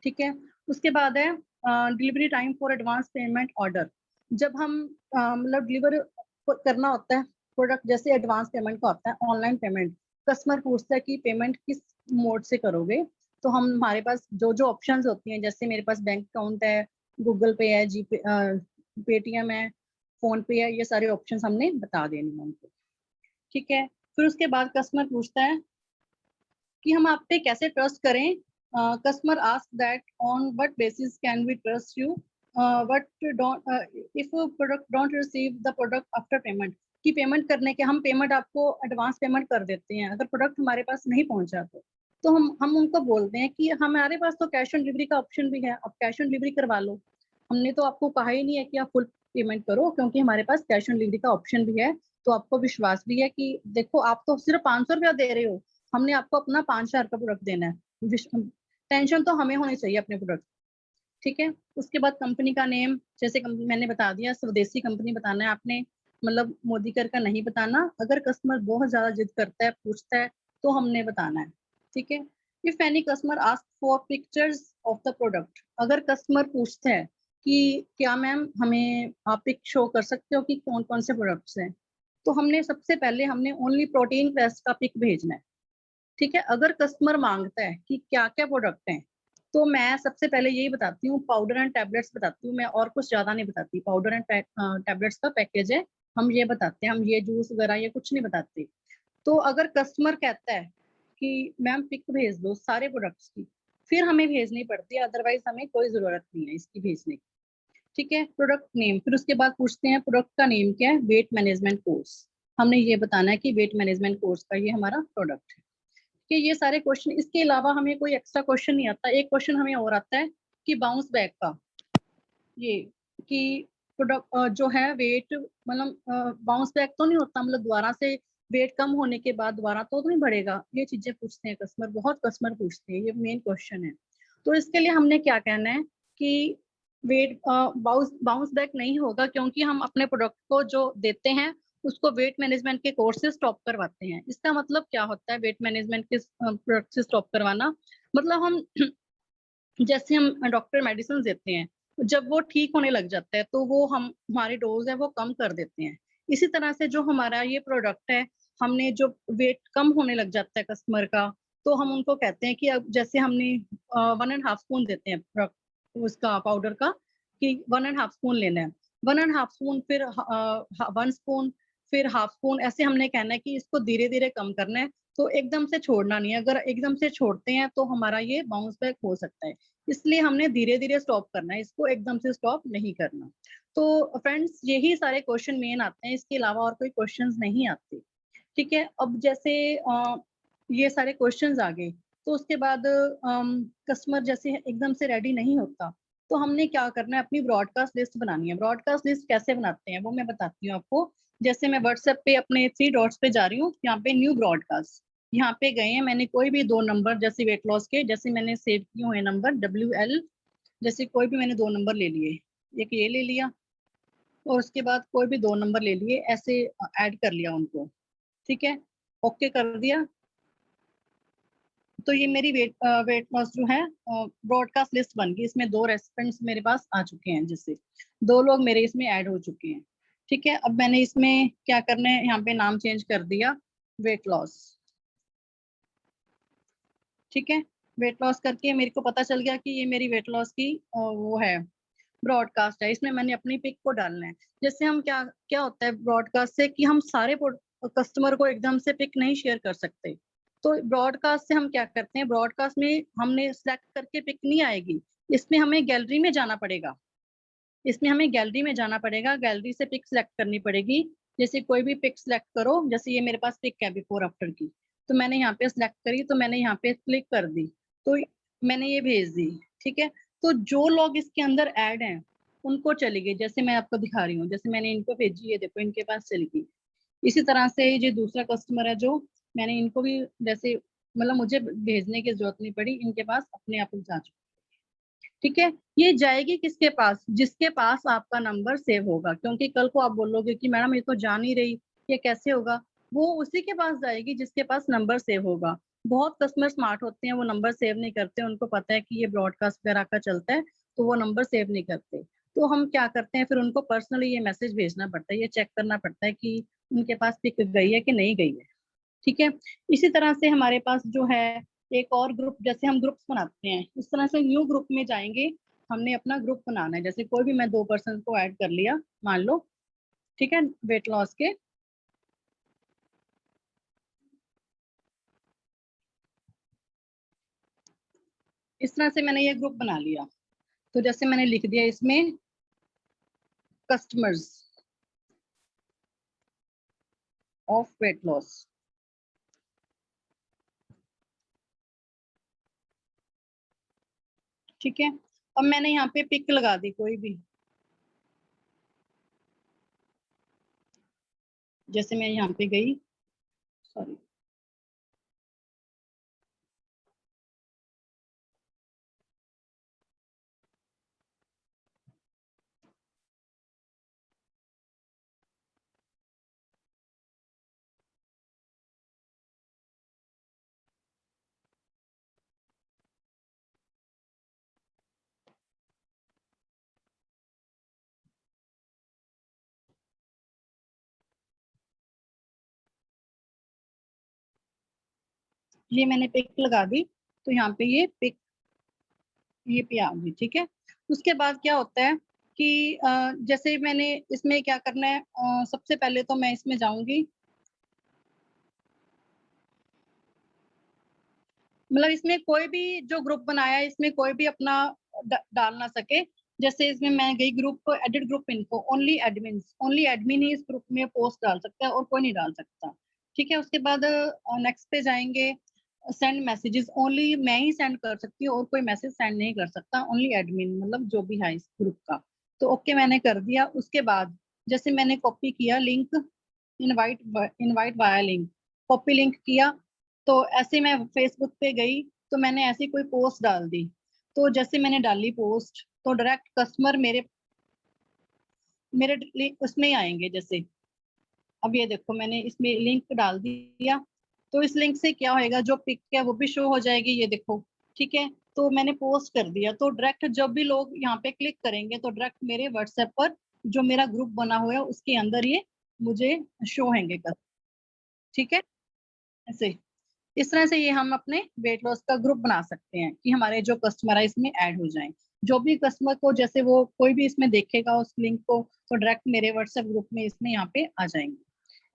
ठीक है। उसके बाद है delivery time for advance payment order. जब हम मतलब डिलीवर करना होता है प्रोडक्ट, जैसे एडवांस पेमेंट का होता है ऑनलाइन पेमेंट, कस्टमर पूछता है कि पेमेंट किस मोड से करोगे, तो हम हमारे पास जो जो ऑप्शंस होती हैं, जैसे मेरे पास बैंक अकाउंट है, गूगल पे है, जीपे, पेटीएम है, फोन पे है, ये सारे ऑप्शन हमने बता देने हैं उनको, ठीक है। फिर उसके बाद कस्टमर पूछता है कि हम आप पे कैसे ट्रस्ट करें। Customer ask that on what basis can we trust you, but don't if product don't receive the product after payment, कि पेमेंट करने के हम पेमेंट आपको एडवांस पेमेंट कर देते हैं, अगर प्रोडक्ट हमारे पास नहीं पहुंचा तो हम उनको बोलते हैं कि हमारे पास तो कैश ऑन डिलीवरी का ऑप्शन भी है, आप कैश ऑन डिलीवरी करवा लो, हमने तो आपको कहा ही नहीं है कि आप फुल पेमेंट करो, क्योंकि हमारे पास कैश ऑन डिलीवरी का ऑप्शन भी है। तो आपको विश्वास भी है कि देखो आप तो सिर्फ 500 रुपया दे रहे हो, हमने आपको अपना 5,000 का प्रोडक्ट देना है, टेंशन तो हमें होनी चाहिए अपने प्रोडक्ट, ठीक है। उसके बाद कंपनी का नेम, जैसे कंपनी मैंने बता दिया, स्वदेशी कंपनी बताना है आपने, मतलब मोदीकर का नहीं बताना। अगर कस्टमर बहुत ज्यादा जिद करता है, पूछता है, तो हमने बताना है, ठीक है। If any customer ask for pictures of the product, अगर कस्टमर पूछता है कि क्या मैम हमें आप पिक शो कर सकते हो कि कौन कौन से प्रोडक्ट्स हैं, तो हमने सबसे पहले हमने ओनली प्रोटीन पेस्ट का पिक भेजना है, ठीक है। अगर कस्टमर मांगता है कि क्या क्या प्रोडक्ट हैं, तो मैं सबसे पहले यही बताती हूँ, पाउडर एंड टैबलेट्स बताती हूँ मैं, और कुछ ज्यादा नहीं बताती। पाउडर एंड टैबलेट्स का पैकेज है, हम ये बताते हैं, हम ये जूस वगैरह ये कुछ नहीं बताते। तो अगर कस्टमर कहता है कि मैम पिक भेज दो सारे प्रोडक्ट्स की, फिर हमें भेजनी पड़ती है, अदरवाइज हमें कोई जरूरत नहीं है इसकी भेजने की, ठीक है। प्रोडक्ट नेम, फिर उसके बाद पूछते हैं प्रोडक्ट का नेम क्या है, वेट मैनेजमेंट कोर्स, हमने ये बताना है कि वेट मैनेजमेंट कोर्स का ये हमारा प्रोडक्ट है, कि ये सारे क्वेश्चन। इसके अलावा हमें कोई एक्स्ट्रा क्वेश्चन नहीं आता। एक क्वेश्चन हमें और आता है कि बाउंस बैक का, ये कि प्रोडक्ट जो है वेट मतलब बाउंस बैक तो नहीं होता, मतलब दोबारा से वेट कम होने के बाद दोबारा तो नहीं बढ़ेगा, ये चीजें पूछते हैं कस्टमर, बहुत कस्टमर पूछते हैं, ये मेन क्वेश्चन है। तो इसके लिए हमने क्या कहना है कि वेट बाउंस बैक नहीं होगा, क्योंकि हम अपने प्रोडक्ट को जो देते हैं उसको वेट मैनेजमेंट के कोर्स से स्टॉप करवाते हैं। इसका मतलब क्या होता है वेट मैनेजमेंट के प्रोडक्ट से स्टॉप करवाना, मतलब हम जैसे हम डॉक्टर मेडिसिन देते हैं, जब वो ठीक होने लग जाता है तो वो हम हमारी डोज है वो कम कर देते हैं। इसी तरह से जो हमारा ये प्रोडक्ट है, हमने जो वेट कम होने लग जाता है कस्टमर का, तो हम उनको कहते हैं कि अब जैसे हमने 1.5 स्पून देते हैं उसका पाउडर का, कि 1.5 स्पून लेना है, 1.5 स्पून, फिर 1 स्पून, फिर हाफ स्पून, ऐसे हमने कहना है कि इसको धीरे धीरे कम करना है। तो एकदम से छोड़ना नहीं है, अगर एकदम से छोड़ते हैं तो हमारा ये बाउंस बैक हो सकता है, इसलिए हमने धीरे धीरे स्टॉप करना है, इसको एकदम से स्टॉप नहीं करना। तो फ्रेंड्स यही सारे क्वेश्चन मेन आते हैं, इसके अलावा और कोई क्वेश्चंस नहीं आते, ठीक है। अब जैसे ये सारे क्वेश्चंस आ गए, तो उसके बाद कस्टमर जैसे एकदम से रेडी नहीं होता, तो हमने क्या करना है, अपनी ब्रॉडकास्ट लिस्ट बनानी है। ब्रॉडकास्ट लिस्ट कैसे बनाते हैं वो मैं बताती हूँ आपको। जैसे मैं व्हाट्सएप पे अपने 3 डॉट्स पे जा रही हूँ, यहाँ पे न्यू ब्रॉडकास्ट, यहाँ पे गए हैं, मैंने कोई भी 2 नंबर जैसे वेट लॉस के, जैसे मैंने सेव किए हुए नंबर WL, जैसे कोई भी मैंने 2 नंबर ले लिए, एक ये ले लिया और उसके बाद कोई भी 2 नंबर ले लिए, ऐसे ऐड कर लिया उनको, ठीक है, ओके कर दिया। तो ये मेरी वेट लॉस जो है ब्रॉडकास्ट लिस्ट बन गई, इसमें 2 रेस्पोंडेंट्स मेरे पास आ चुके हैं, जिससे 2 लोग मेरे इसमें ऐड हो चुके हैं, ठीक है। अब मैंने इसमें क्या करना है, यहाँ पे नाम चेंज कर दिया वेट लॉस, ठीक है। वेट लॉस करके मेरे को पता चल गया कि ये मेरी वेट लॉस की वो है ब्रॉडकास्ट है, इसमें मैंने अपनी पिक को डालना है। जैसे हम क्या क्या होता है ब्रॉडकास्ट से कि हम सारे कस्टमर को एकदम से पिक नहीं शेयर कर सकते। तो ब्रॉडकास्ट से हम क्या करते हैं, ब्रॉडकास्ट में हमने सिलेक्ट करके पिक नहीं आएगी, इसमें हमें गैलरी में जाना पड़ेगा। इसमें हमें गैलरी में जाना पड़ेगा, गैलरी से पिक सिलेक्ट करनी पड़ेगी। जैसे कोई भी पिक सिलेक्ट करो, जैसे ये मेरे पास पिक है बिफोर आफ्टर की, तो मैंने यहाँ पे सिलेक्ट करी, तो मैंने यहाँ पे क्लिक कर दी, तो मैंने ये भेज दी। ठीक है, तो जो लोग इसके अंदर ऐड हैं उनको चली गई, जैसे मैं आपको दिखा रही हूँ, जैसे मैंने इनको भेजी, ये देखो इनके पास चली गई। इसी तरह से जो दूसरा कस्टमर है, जो मैंने इनको भी जैसे मतलब मुझे भेजने की जरूरत नहीं पड़ी, इनके पास अपने आप जा चुकी। ठीक है, ये जाएगी किसके पास, जिसके पास आपका नंबर सेव होगा, क्योंकि कल को आप बोलोगे कि मैडम ये तो जा नहीं रही, ये कैसे होगा, वो उसी के पास जाएगी जिसके पास नंबर सेव होगा। बहुत कस्टमर स्मार्ट होते हैं, वो नंबर सेव नहीं करते, उनको पता है कि ये ब्रॉडकास्ट वगैरह का चलता है, तो वो नंबर सेव नहीं करते। तो हम क्या करते हैं, फिर उनको पर्सनली ये मैसेज भेजना पड़ता है, ये चेक करना पड़ता है कि उनके पास पिक गई है कि नहीं गई है। ठीक है, इसी तरह से हमारे पास जो है एक और ग्रुप, जैसे हम ग्रुप्स बनाते हैं, इस तरह से न्यू ग्रुप में जाएंगे, हमने अपना ग्रुप बनाना है। जैसे कोई भी मैं 2 पर्सन को ऐड कर लिया, मान लो, ठीक है, वेट लॉस के। इस तरह से मैंने ये ग्रुप बना लिया, तो जैसे मैंने लिख दिया इसमें कस्टमर्स ऑफ वेट लॉस। ठीक है, अब मैंने यहाँ पे पिक लगा दी कोई भी, जैसे मैं यहाँ पे गई, सॉरी, ये मैंने पिक लगा दी, तो यहाँ पे ये पिक ये पे आ गई। ठीक है, उसके बाद क्या होता है कि जैसे मैंने इसमें क्या करना है, सबसे पहले तो मैं इसमें जाऊंगी, मतलब इसमें कोई भी जो ग्रुप बनाया है, इसमें कोई भी अपना डाल ना सके। जैसे इसमें मैं गई ग्रुप को, एडिट ग्रुप इनको, ओनली एडमिन ही इस ग्रुप में पोस्ट डाल सकता है और कोई नहीं डाल सकता। ठीक है, उसके बाद नेक्स्ट पे जाएंगे, सेंड मैसेजेस, ओनली मैं ही सेंड कर सकती हूँ और कोई मैसेज सेंड नहीं कर सकता, ओनली एडमिन, मतलब जो भी है इस ग्रुप का। तो ओके मैंने कर दिया। उसके बाद जैसे मैंने कॉपी किया link, invite invite via link, copy link किया, तो ऐसे मैं फेसबुक पे गई, तो मैंने ऐसी कोई पोस्ट डाल दी, तो जैसे मैंने डाली पोस्ट, तो डायरेक्ट कस्टमर मेरे मेरे उसमें ही आएंगे। जैसे अब ये देखो मैंने इसमें लिंक डाल दिया, तो इस लिंक से क्या होएगा, जो पिक है वो भी शो हो जाएगी, ये देखो। ठीक है, तो मैंने पोस्ट कर दिया, तो डायरेक्ट जब भी लोग यहाँ पे क्लिक करेंगे, तो डायरेक्ट मेरे व्हाट्सएप पर जो मेरा ग्रुप बना हुआ है उसके अंदर ये मुझे शो होंगे। ठीक है, ऐसे इस तरह से ये हम अपने वेट लॉस का ग्रुप बना सकते हैं कि हमारे जो कस्टमर है इसमें ऐड हो जाएं। जो भी कस्टमर को, जैसे वो कोई भी इसमें देखेगा उस लिंक को, तो डायरेक्ट मेरे व्हाट्सएप ग्रुप में इसमें यहाँ पे आ जाएंगे।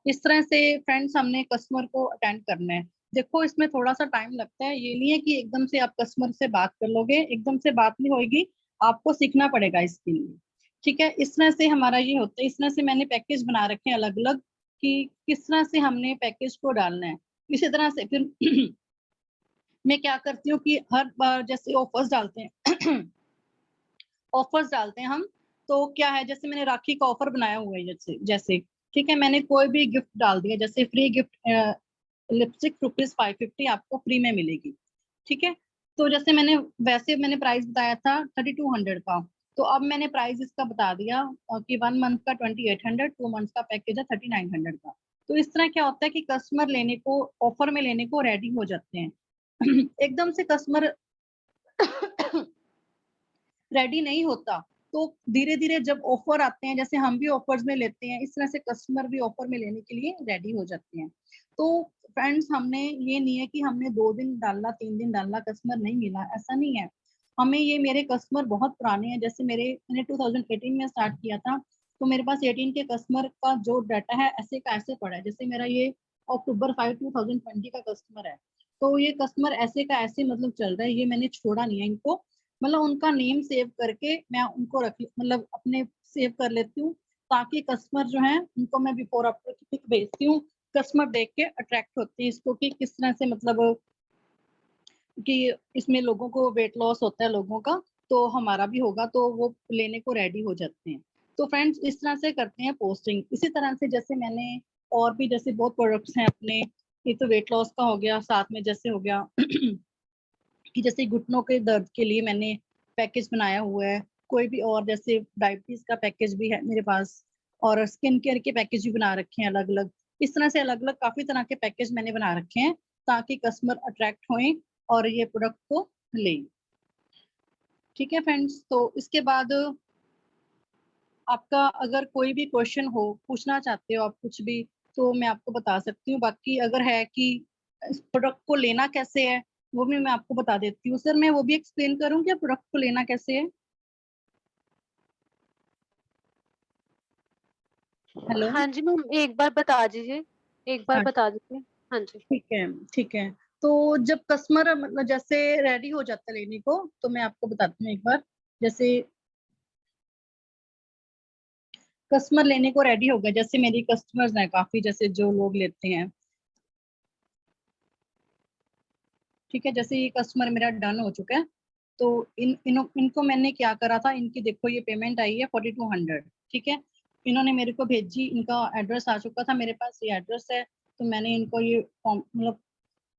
इस तरह से फ्रेंड्स हमने कस्टमर को अटेंड करना है। देखो इसमें थोड़ा सा टाइम लगता है, ये नहीं है कि एकदम से आप कस्टमर से बात कर लोगे, एकदम से बात नहीं होगी, आपको सीखना पड़ेगा इसके लिए। ठीक है, इस तरह से हमारा ये होता है। इस तरह से मैंने पैकेज बना रखे हैं अलग अलग कि किस तरह से हमने पैकेज को डालना है। इसी तरह से फिर मैं क्या करती हूँ कि हर बार जैसे ऑफर्स डालते हैं ऑफर्स डालते हैं हम, तो क्या है, जैसे मैंने राखी का ऑफर बनाया हुआ है, जैसे जैसे ठीक है, मैंने कोई भी गिफ्ट डाल दिया, जैसे फ्री गिफ्ट लिपस्टिक ₹550 आपको फ्री में मिलेगी। ठीक है, तो जैसे मैंने वैसे मैंने प्राइस बताया था 3200 का, तो अब मैंने प्राइस इसका बता दिया कि 1 मंथ का 2800, 2 मंथ का पैकेज है 3900 का। तो इस तरह क्या होता है कि कस्टमर लेने को, ऑफर में लेने को रेडी हो जाते हैं। एकदम से कस्टमर रेडी नहीं होता, तो धीरे धीरे जब ऑफर आते हैं, जैसे हम भी ऑफर्स में लेते हैं, इस तरह से कस्टमर भी ऑफर में लेने के लिए रेडी हो जाते हैं। तो फ्रेंड्स हमने ये नहीं है कि हमने 2 दिन डाला 3 दिन डाला कस्टमर नहीं मिला, ऐसा नहीं है। हमें ये मेरे कस्टमर बहुत पुराने हैं, जैसे मैंने 2018 में स्टार्ट किया था, तो मेरे पास 18 के कस्टमर का जो डाटा है ऐसे का ऐसे पड़ा है। जैसे मेरा ये अक्टूबर 5 2020 का कस्टमर है, तो ये कस्टमर ऐसे का ऐसे मतलब चल रहा है, ये मैंने छोड़ा नहीं है इनको। मतलब उनका नेम सेव करके मैं उनको मतलब अपने सेव कर लेती हूँ, ताकि कस्टमर जो है उनको मैं बिफोर आफ्टर की पिक भेजती हूँ। कस्टमर देख के अट्रैक्ट होते हैं इसको कि किस तरह से मतलब कि इसमें लोगों को वेट लॉस होता है लोगों का, तो हमारा भी होगा, तो वो लेने को रेडी हो जाते हैं। तो फ्रेंड्स इस तरह से करते हैं पोस्टिंग। इसी तरह से जैसे मैंने और भी जैसे बहुत प्रोडक्ट्स हैं अपने, ये तो वेट लॉस का हो गया, साथ में जैसे हो गया कि जैसे घुटनों के दर्द के लिए मैंने पैकेज बनाया हुआ है, कोई भी और जैसे डायबिटीज का पैकेज भी है मेरे पास, और स्किन केयर के पैकेज भी बना रखे हैं अलग अलग। इस तरह से अलग अलग काफी तरह के पैकेज मैंने बना रखे हैं, ताकि कस्टमर अट्रैक्ट हों और ये प्रोडक्ट को लें। ठीक है फ्रेंड्स, तो इसके बाद आपका अगर कोई भी क्वेश्चन हो, पूछना चाहते हो आप कुछ भी, तो मैं आपको बता सकती हूँ। बाकी अगर है कि इस प्रोडक्ट को लेना कैसे है, वो भी मैं आपको बता देती हूँ। सर मैं वो भी एक्सप्लेन करूँ कि प्रोडक्ट को लेना कैसे है? हेलो। हाँ जी मैम, एक बार बता दीजिए, एक बार हाँ बता दीजिए। हाँ जी। ठीक है, ठीक है। तो जब कस्टमर मतलब जैसे रेडी हो जाता है लेने को, तो मैं आपको बताती हूँ एक बार। जैसे कस्टमर लेने को रेडी हो गया, जैसे मेरी कस्टमर्स हैं काफी, जैसे जो लोग लेते हैं, ठीक है। जैसे ये कस्टमर मेरा डन हो चुका है, तो इनको मैंने क्या करा था, इनकी देखो ये पेमेंट आई है 4200, ठीक है। इन्होंने मेरे को भेजी, इनका एड्रेस आ चुका था मेरे पास, ये एड्रेस है, तो मैंने इनको ये मतलब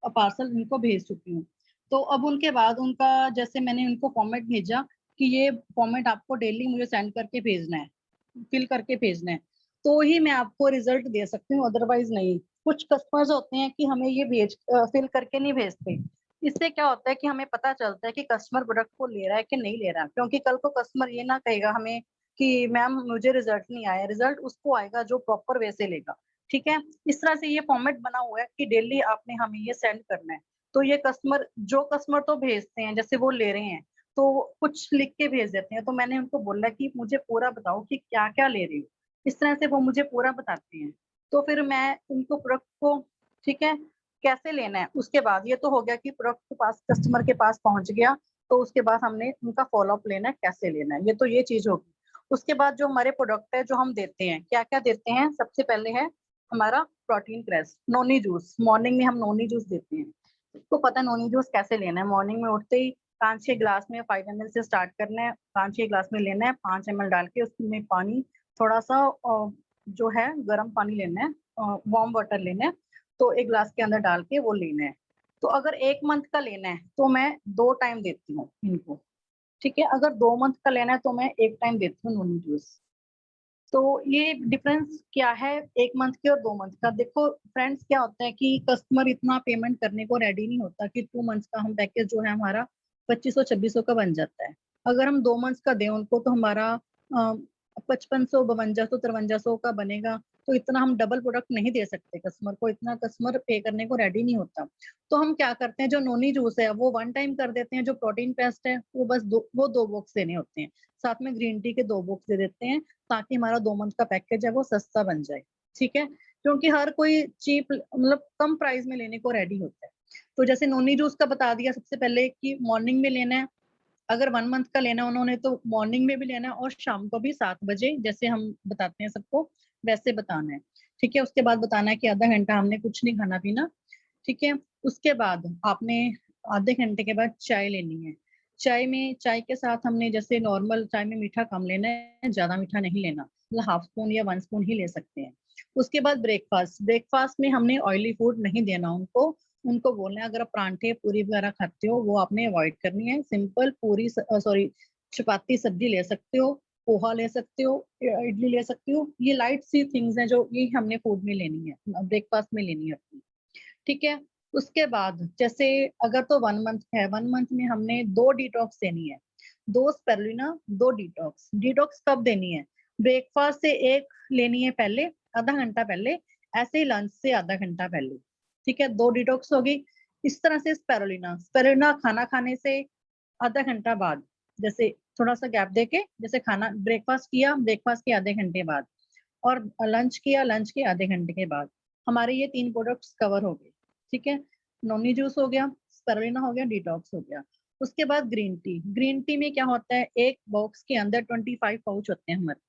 पार्सल इनको भेज चुकी हूँ। तो अब उनके बाद उनका जैसे मैंने उनको फॉर्मेट भेजा कि ये फॉर्मेट आपको डेली मुझे सेंड करके भेजना है, फिल करके भेजना है, तो ही मैं आपको रिजल्ट दे सकती हूँ, अदरवाइज नहीं। कुछ कस्टमर्स होते हैं कि हमें ये फिल करके नहीं भेजते। इससे क्या होता है कि हमें पता चलता है कि कस्टमर प्रोडक्ट को ले रहा है कि नहीं ले रहा, क्योंकि कल को कस्टमर ये ना कहेगा हमें कि मैम मुझे रिजल्ट नहीं आया। रिजल्ट उसको आएगा जो प्रॉपर वे से लेगा, ठीक है। इस तरह से ये फॉर्मेट बना हुआ है कि डेली आपने हमें ये सेंड करना है। तो ये कस्टमर, जो कस्टमर तो भेजते हैं, जैसे वो ले रहे हैं तो कुछ लिख के भेज देते हैं, तो मैंने उनको बोला कि मुझे पूरा बताओ कि क्या क्या ले रही हो। इस तरह से वो मुझे पूरा बताते हैं, तो फिर मैं उनको प्रोडक्ट को, ठीक है, कैसे लेना है। उसके बाद ये तो हो गया कि प्रोडक्ट के पास, कस्टमर के पास पहुंच गया, तो उसके बाद हमने उनका फॉलोअप लेना है, कैसे लेना है, ये तो ये चीज होगी। उसके बाद जो हमारे प्रोडक्ट है जो हम देते हैं, क्या क्या देते हैं, सबसे पहले है हमारा protein crash, noni juice. Morning में हम नोनी जूस देते हैं। तो पता है नोनी जूस कैसे लेना है। मॉर्निंग में उठते ही 5-6 ग्लास में 5 ml से स्टार्ट करना है, 5-6 ग्लास में लेना है, 5 ml डाल के उसमें पानी थोड़ा सा जो है गर्म पानी लेना है, वार्म वाटर लेना है, तो 1 ग्लास के अंदर डाल के वो लेना है। तो अगर 1 मंथ का लेना है तो मैं 2 टाइम देती हूँ इनको, ठीक है। अगर 2 मंथ का लेना है तो मैं 1 टाइम देती हूँ नोनी जूस। तो ये डिफरेंस क्या है 1 मंथ के और 2 मंथ का। देखो फ्रेंड्स, क्या होता है कि कस्टमर इतना पेमेंट करने को रेडी नहीं होता कि 2 मंथ्स का हम पैकेज जो है हमारा 2500-2600 का बन जाता है। अगर हम 2 मंथ्स का दें उनको तो हमारा 5500, 5200, 5300 का बनेगा। तो इतना हम डबल प्रोडक्ट नहीं दे सकते कस्टमर को, इतना कस्टमर पे करने को रेडी नहीं होता। तो हम क्या करते हैं, जो नोनी जूस है वो 1 टाइम कर देते हैं, जो प्रोटीन पेस्ट है वो बस वो 2 बॉक्स देने होते हैं, साथ में ग्रीन टी के 2 बॉक्स दे देते हैं, ताकि हमारा 2 मंथ का पैकेज है वो सस्ता बन जाए, ठीक है। क्योंकि हर कोई चीप मतलब कम प्राइस में लेने को रेडी होता है। तो जैसे नोनी जूस का बता दिया सबसे पहले कि मॉर्निंग में लेना है। अगर 1 मंथ का लेना है उन्होंने तो मॉर्निंग में भी लेना है और शाम को भी 7 बजे, जैसे हम बताते हैं सबको वैसे बताना है, ठीक है। उसके बाद बताना है कि आधा घंटा हमने कुछ नहीं खाना पीना, ठीक है। उसके बाद आपने आधे घंटे के बाद चाय लेनी है। चाय के साथ हमने जैसे नॉर्मल चाय में मीठा कम लेना है, ज्यादा मीठा नहीं लेना, मतलब हाफ स्पून या 1 स्पून ही ले सकते हैं। उसके बाद ब्रेकफास्ट में हमने ऑयली फूड नहीं देना उनको। उनको बोलना है अगर आप परांठे पूरी वगैरह खाते हो वो आपने अवॉइड करनी है। सिंपल पूरी सॉरी चपाती सब्जी ले सकते हो, पोहा ले सकते हो, इडली ले सकते हो। ये लाइट सी थिंग्स हैं जो ये हमने फूड में लेनी है, ब्रेकफास्ट में लेनी है अपनी, ठीक है। उसके बाद जैसे अगर तो 1 मंथ है, 1 मंथ में हमने 2 डिटॉक्स देनी है, 2 स्पेरुलिना, 2 डिटॉक्स। डिटॉक्स कब देनी है, ब्रेकफास्ट से एक लेनी है पहले, आधा घंटा पहले, ऐसे ही लंच से आधा घंटा पहले, ठीक है। 2 डिटॉक्स होगी। इस तरह से स्पेरुलिना खाना खाने से आधा घंटा बाद, जैसे थोड़ा सा गैप देके, जैसे खाना ब्रेकफास्ट किया, ब्रेकफास्ट के आधे घंटे बाद, और लंच किया, लंच के आधे घंटे के बाद हमारे ये 3 प्रोडक्ट्स कवर हो गए। ठीक है, नोनी जूस हो गया, स्पिरुलिना हो गया, डिटॉक्स हो गया। उसके बाद ग्रीन टी। ग्रीन टी में क्या होता है, एक बॉक्स के अंदर 25 पाउच होते हैं हमारे।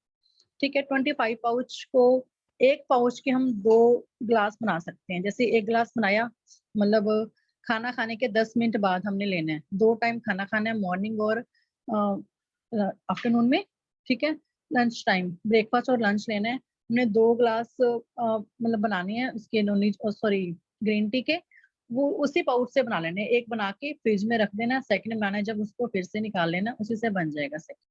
ठीक है, 25 पाउच को, एक पाउच के हम 2 ग्लास बना सकते हैं। जैसे एक ग्लास बनाया, मतलब खाना खाने के 10 मिनट बाद हमने लेना है। 2 टाइम खाना खाना है, मॉर्निंग और आफ्टरनून में। ठीक है, लंच टाइम, ब्रेकफास्ट और लंच लेना है। हमने 2 ग्लास मतलब बनानी है उसके नोनी सॉरी ग्रीन टी के, वो उसी पाउच से बना लेने। एक बना के फ्रिज में रख देना, सेकंड बनाना है जब उसको फिर से निकाल लेना, उसी से बन जाएगा सेकंड।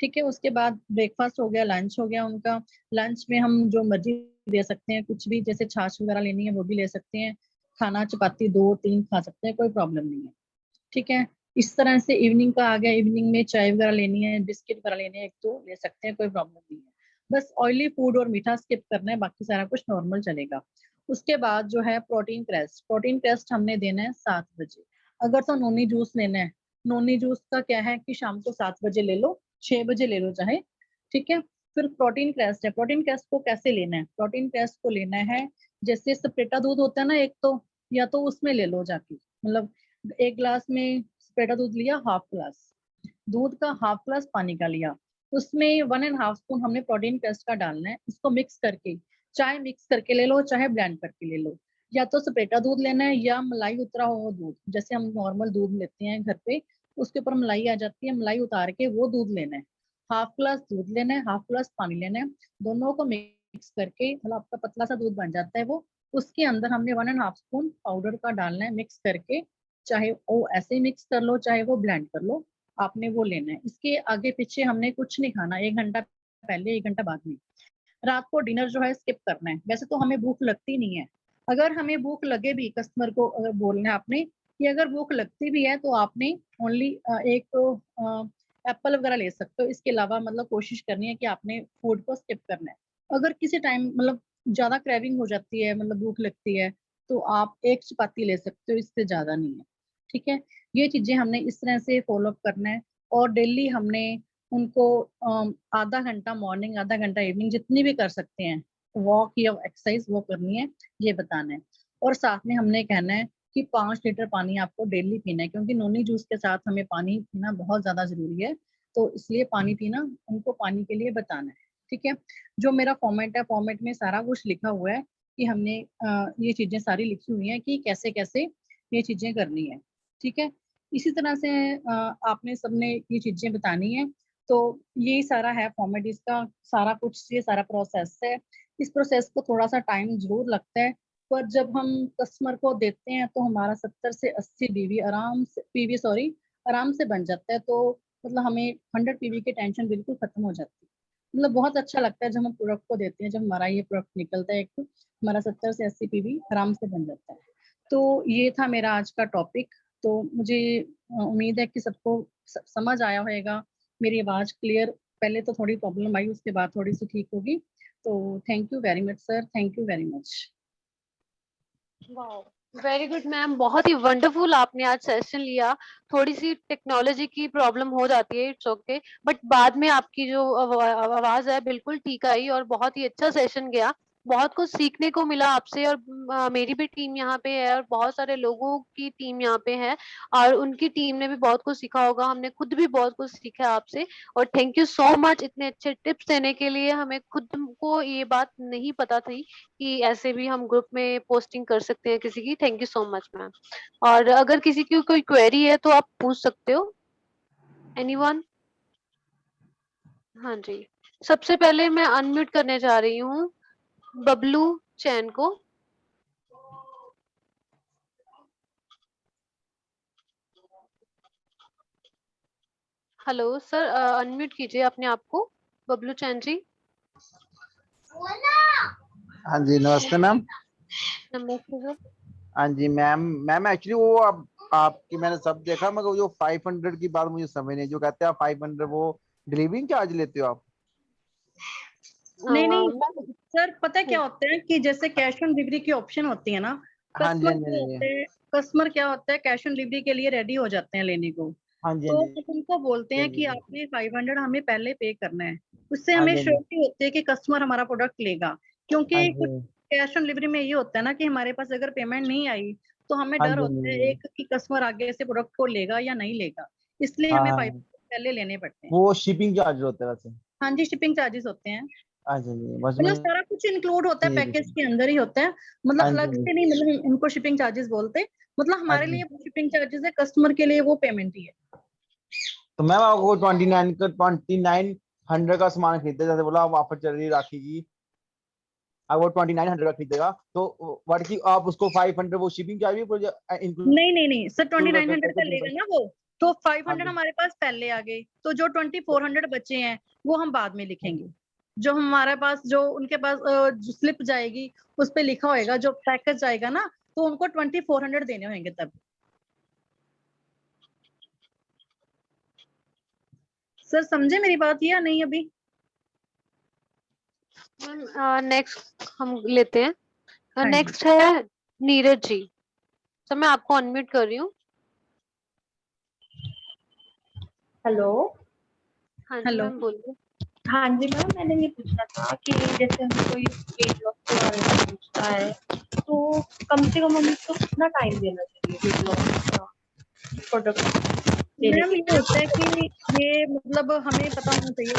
ठीक है, उसके बाद ब्रेकफास्ट हो गया, लंच हो गया उनका। लंच में हम जो मर्जी दे सकते हैं, कुछ भी, जैसे छाछ वगैरह लेनी है वो भी ले सकते हैं। खाना चपाती 2-3 खा सकते हैं, कोई प्रॉब्लम नहीं है। ठीक है, इस तरह से इवनिंग का आ गया। इवनिंग में चाय वगैरह लेनी है, बिस्किट वगैरह लेने हैं, 1-2 ले सकते हैं, कोई प्रॉब्लम नहीं है। बस ऑयली फूड और मीठा स्किप करना है, बाकी सारा कुछ नॉर्मल चलेगा। उसके बाद जो है प्रोटीन क्रेस्ट। प्रोटीन क्रेस्ट हमने देना है 7 बजे। अगर तो नोनी जूस लेना है, नोनी जूस का क्या है कि शाम को 7 बजे ले लो, 6 बजे ले लो चाहे। ठीक है, फिर प्रोटीन क्रेस्ट है। प्रोटीन क्रेस्ट को कैसे लेना है, प्रोटीन क्रेस्ट को लेना है जैसे स्प्रेटा दूध होता है ना एक, तो या तो उसमें ले लो जाके, मतलब 1 ग्लास में स्प्रेटा दूध लिया, हाफ ग्लास दूध का, हाफ ग्लास पानी का लिया, उसमें 1.5 स्पून हमने प्रोटीन क्रेस्ट का डालना है। इसको मिक्स करके, चाहे मिक्स करके ले लो चाहे ब्लेंड करके ले लो, या तो स्प्रेटा दूध लेना है या मलाई उतरा हुआ दूध, जैसे हम नॉर्मल दूध लेते हैं घर पे, उसके ऊपर मलाई आ जाती है, मलाई उतार के वो दूध लेना है। हाफ ग्लास दूध लेना है, हाफ ग्लास पानी लेना है, दोनों को मिक्स करके, मतलब आपका पतला सा दूध बन जाता है वो। उसके अंदर हमने 1.5 स्पून पाउडर का डालना है मिक्स करके, चाहे वो ऐसे ही मिक्स कर लो चाहे वो ब्लेंड कर लो, आपने वो लेना है। इसके आगे पीछे हमने कुछ नहीं खाना, 1 घंटा पहले 1 घंटा बाद में। रात को डिनर जो है स्किप करना है। वैसे तो हमें भूख लगती नहीं है, अगर हमें भूख लगे भी, कस्टमर को अगर बोलना है आपने कि अगर भूख लगती भी है तो आपने ओनली एक एप्पल वगैरह ले सकते हो, इसके अलावा मतलब कोशिश करनी है कि आपने फूड को स्किप करना है। अगर किसी टाइम मतलब ज्यादा क्रेविंग हो जाती है, मतलब भूख लगती है, तो आप एक चपाती ले सकते हो, इससे ज्यादा नहीं है। ठीक है, ये चीजें हमने इस तरह से फॉलो अप करना है। और डेली हमने उनको आधा घंटा मॉर्निंग, आधा घंटा इवनिंग, जितनी भी कर सकते हैं वॉक या एक्सरसाइज वो करनी है, ये बताना है। और साथ में हमने कहना है कि 5 लीटर पानी आपको डेली पीना है, क्योंकि नोनी जूस के साथ हमें पानी पीना बहुत ज्यादा जरूरी है, तो इसलिए पानी पीना उनको पानी के लिए बताना है। ठीक है, जो मेरा फॉर्मेट है, फॉर्मेट में सारा कुछ लिखा हुआ है कि हमने ये चीजें सारी लिखी हुई हैं कि कैसे कैसे ये चीजें करनी है। ठीक है, इसी तरह से आपने सबने ये चीजें बतानी है। तो यही सारा है फॉर्मेट इसका, सारा कुछ, ये सारा प्रोसेस है। इस प्रोसेस को थोड़ा सा टाइम जरूर लगता है, पर जब हम कस्टमर को देते हैं तो हमारा 70 से 80 पीवी आराम से बन जाता है। तो मतलब हमें 100 पीवी की टेंशन बिल्कुल खत्म हो जाती है। मतलब बहुत अच्छा लगता है जब हम प्रोडक्ट को देते हैं, जब हमारा ये प्रोडक्ट निकलता है, एक तो हमारा 70 से 80 पीवी आराम से बन जाता है। तो ये था मेरा आज का टॉपिक। तो मुझे उम्मीद है कि सबको समझ आया होगा, मेरी आवाज क्लियर, पहले तो थोड़ी प्रॉब्लम आई, उसके बाद थोड़ी सी ठीक होगी। तो thank you very much sir, thank you very much. Very good ma'am, बहुत ही वंडरफुल आपने आज सेशन लिया। थोड़ी सी टेक्नोलॉजी की प्रॉब्लम हो जाती है, इट्स ओके, बट बाद में आपकी जो आवाज है बिल्कुल ठीक आई और बहुत ही अच्छा सेशन गया। बहुत कुछ सीखने को मिला आपसे, और मेरी भी टीम यहाँ पे है और बहुत सारे लोगों की टीम यहाँ पे है और उनकी टीम ने भी बहुत कुछ सीखा होगा। हमने खुद भी बहुत कुछ सीखा आपसे, और थैंक यू सो मच इतने अच्छे टिप्स देने के लिए। हमें खुद को ये बात नहीं पता थी कि ऐसे भी हम ग्रुप में पोस्टिंग कर सकते हैं किसी की। Thank you so much ma'am. और अगर किसी की कोई क्वेरी है तो आप पूछ सकते हो। एनीवन? हाँ जी, सबसे पहले मैं अनम्यूट करने जा रही हूँ बबलू चैन को। हेलो सर, अनम्यूट कीजिए अपने आप को, बबलू चैन जी। हाँ जी, नमस्ते मैम। नमस्ते सर। हाँ जी मैम एक्चुअली वो अब आपकी मैंने सब देखा, मगर वो जो 500 की बात मुझे समझ नहीं, जो कहते हैं आप 500 वो डिलीवरी चार्ज लेते हो आप? नहीं नहीं मैम, सर, पता है क्या होता है कि जैसे कैश ऑन डिलीवरी की ऑप्शन होती है ना, हाँ जी, हाँ कस्टमर जी, क्या हाँ होते जी। हैं, कस्टमर क्या होता है कैश ऑन डिलीवरी के लिए रेडी हो जाते हैं लेने को। हाँ जी, हाँ तो जी, हम उनको बोलते हैं कि जी, आपने 500 हमें पहले पे करना है। उससे हाँ हमें जी, हाँ जी, श्योरिटी होती है कि कस्टमर हमारा प्रोडक्ट लेगा। हाँ क्योंकि कुछ जी, कैश ऑन डिलीवरी में ये होता है ना कि हमारे पास अगर पेमेंट नहीं आई तो हमें हाँ डर जी, हाँ होता है जी, एक कि कस्टमर आगे से प्रोडक्ट को लेगा या नहीं लेगा, इसलिए हाँ हमें हाँ 500 हाँ। पहले लेने पड़ते हैं। वो शिपिंग चार्ज होता है वैसे। हाँ जी, शिपिंग चार्जेस होते हैं। अच्छा जी, बस मैं मतलब सारा कुछ इंक्लूड होता है, ये पैकेज के अंदर ही होता है। मतलब हाँ जी, अलग हाँ से जी, नहीं, मतलब हम उनको शिपिंग चार्जेस बोलते, मतलब हाँ हमारे जी। लिए शिपिंग चार्जेस है, कस्टमर के लिए वो पेमेंट ही है। तो मैम आपको 29 का सामान खरीदते, जैसे बोला आप ऑफर चल रही है राखी की, अब वो 2900 का खरीदेगा तो व्हाट की आप उसको 500 वो शिपिंग चार्ज भी इंक्लूड नहीं नहीं नहीं सर, करके 2900 करके का देगा। लेगा ना वो, तो हाँ 500 जी, हमारे पास पहले आ गए, तो जो 2400 बचे हैं वो हम बाद में लिखेंगे। जो हमारे पास, जो उनके पास जो स्लिप जाएगी उस पे लिखा होएगा, जो पैकेज जाएगा ना, तो उनको 2400 देने होंगे तब। सर समझे मेरी बात या नहीं अभी? मैम नेक्स्ट हम लेते हैं, हाँ जी। नेक्स्ट है नीरज जी। सर मैं आपको अनम्यूट कर रही हूँ। हेलो। हाँ जी हेलो। मैम बोलिए। हाँ जी मैम, मैंने ये पूछना था कि जैसे हमें कोई वेट लॉस के बारे में पूछता है तो कम से कम हमें उसको कितना टाइम देना चाहिए वेट लॉस का प्रोडक्ट लेने मैम के ये लिए? होता है कि ये मतलब हमें पता होना चाहिए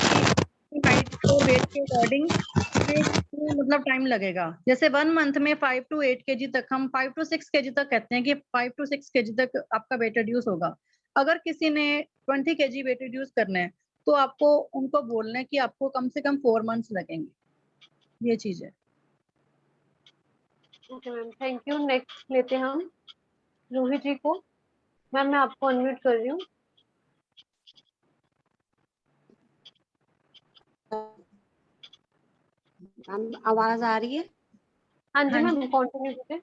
कि हाइट और वेट के अकॉर्डिंग ये कितना मतलब टाइम लगेगा। जैसे 1 मंथ में 5 to 8 kg तक, हम 5 to 6 kg तक कहते हैं कि 5 to 6 kg तक आपका वेट रिड्यूस होगा। अगर किसी ने 20 kg वेट रिड्यूस करना है तो आपको उनको बोलना है कि आपको कम से कम 4 मंथ्स लगेंगे। ये चीज है। Okay ma'am, thank you. Next लेते हैं हम रूही जी को। मैम मैं आपको अनम्यूट कर रही हूँ। मैम आवाज आ रही है? हाँ जी हाँ मैम, जी। कंटिन्यू कीजिए।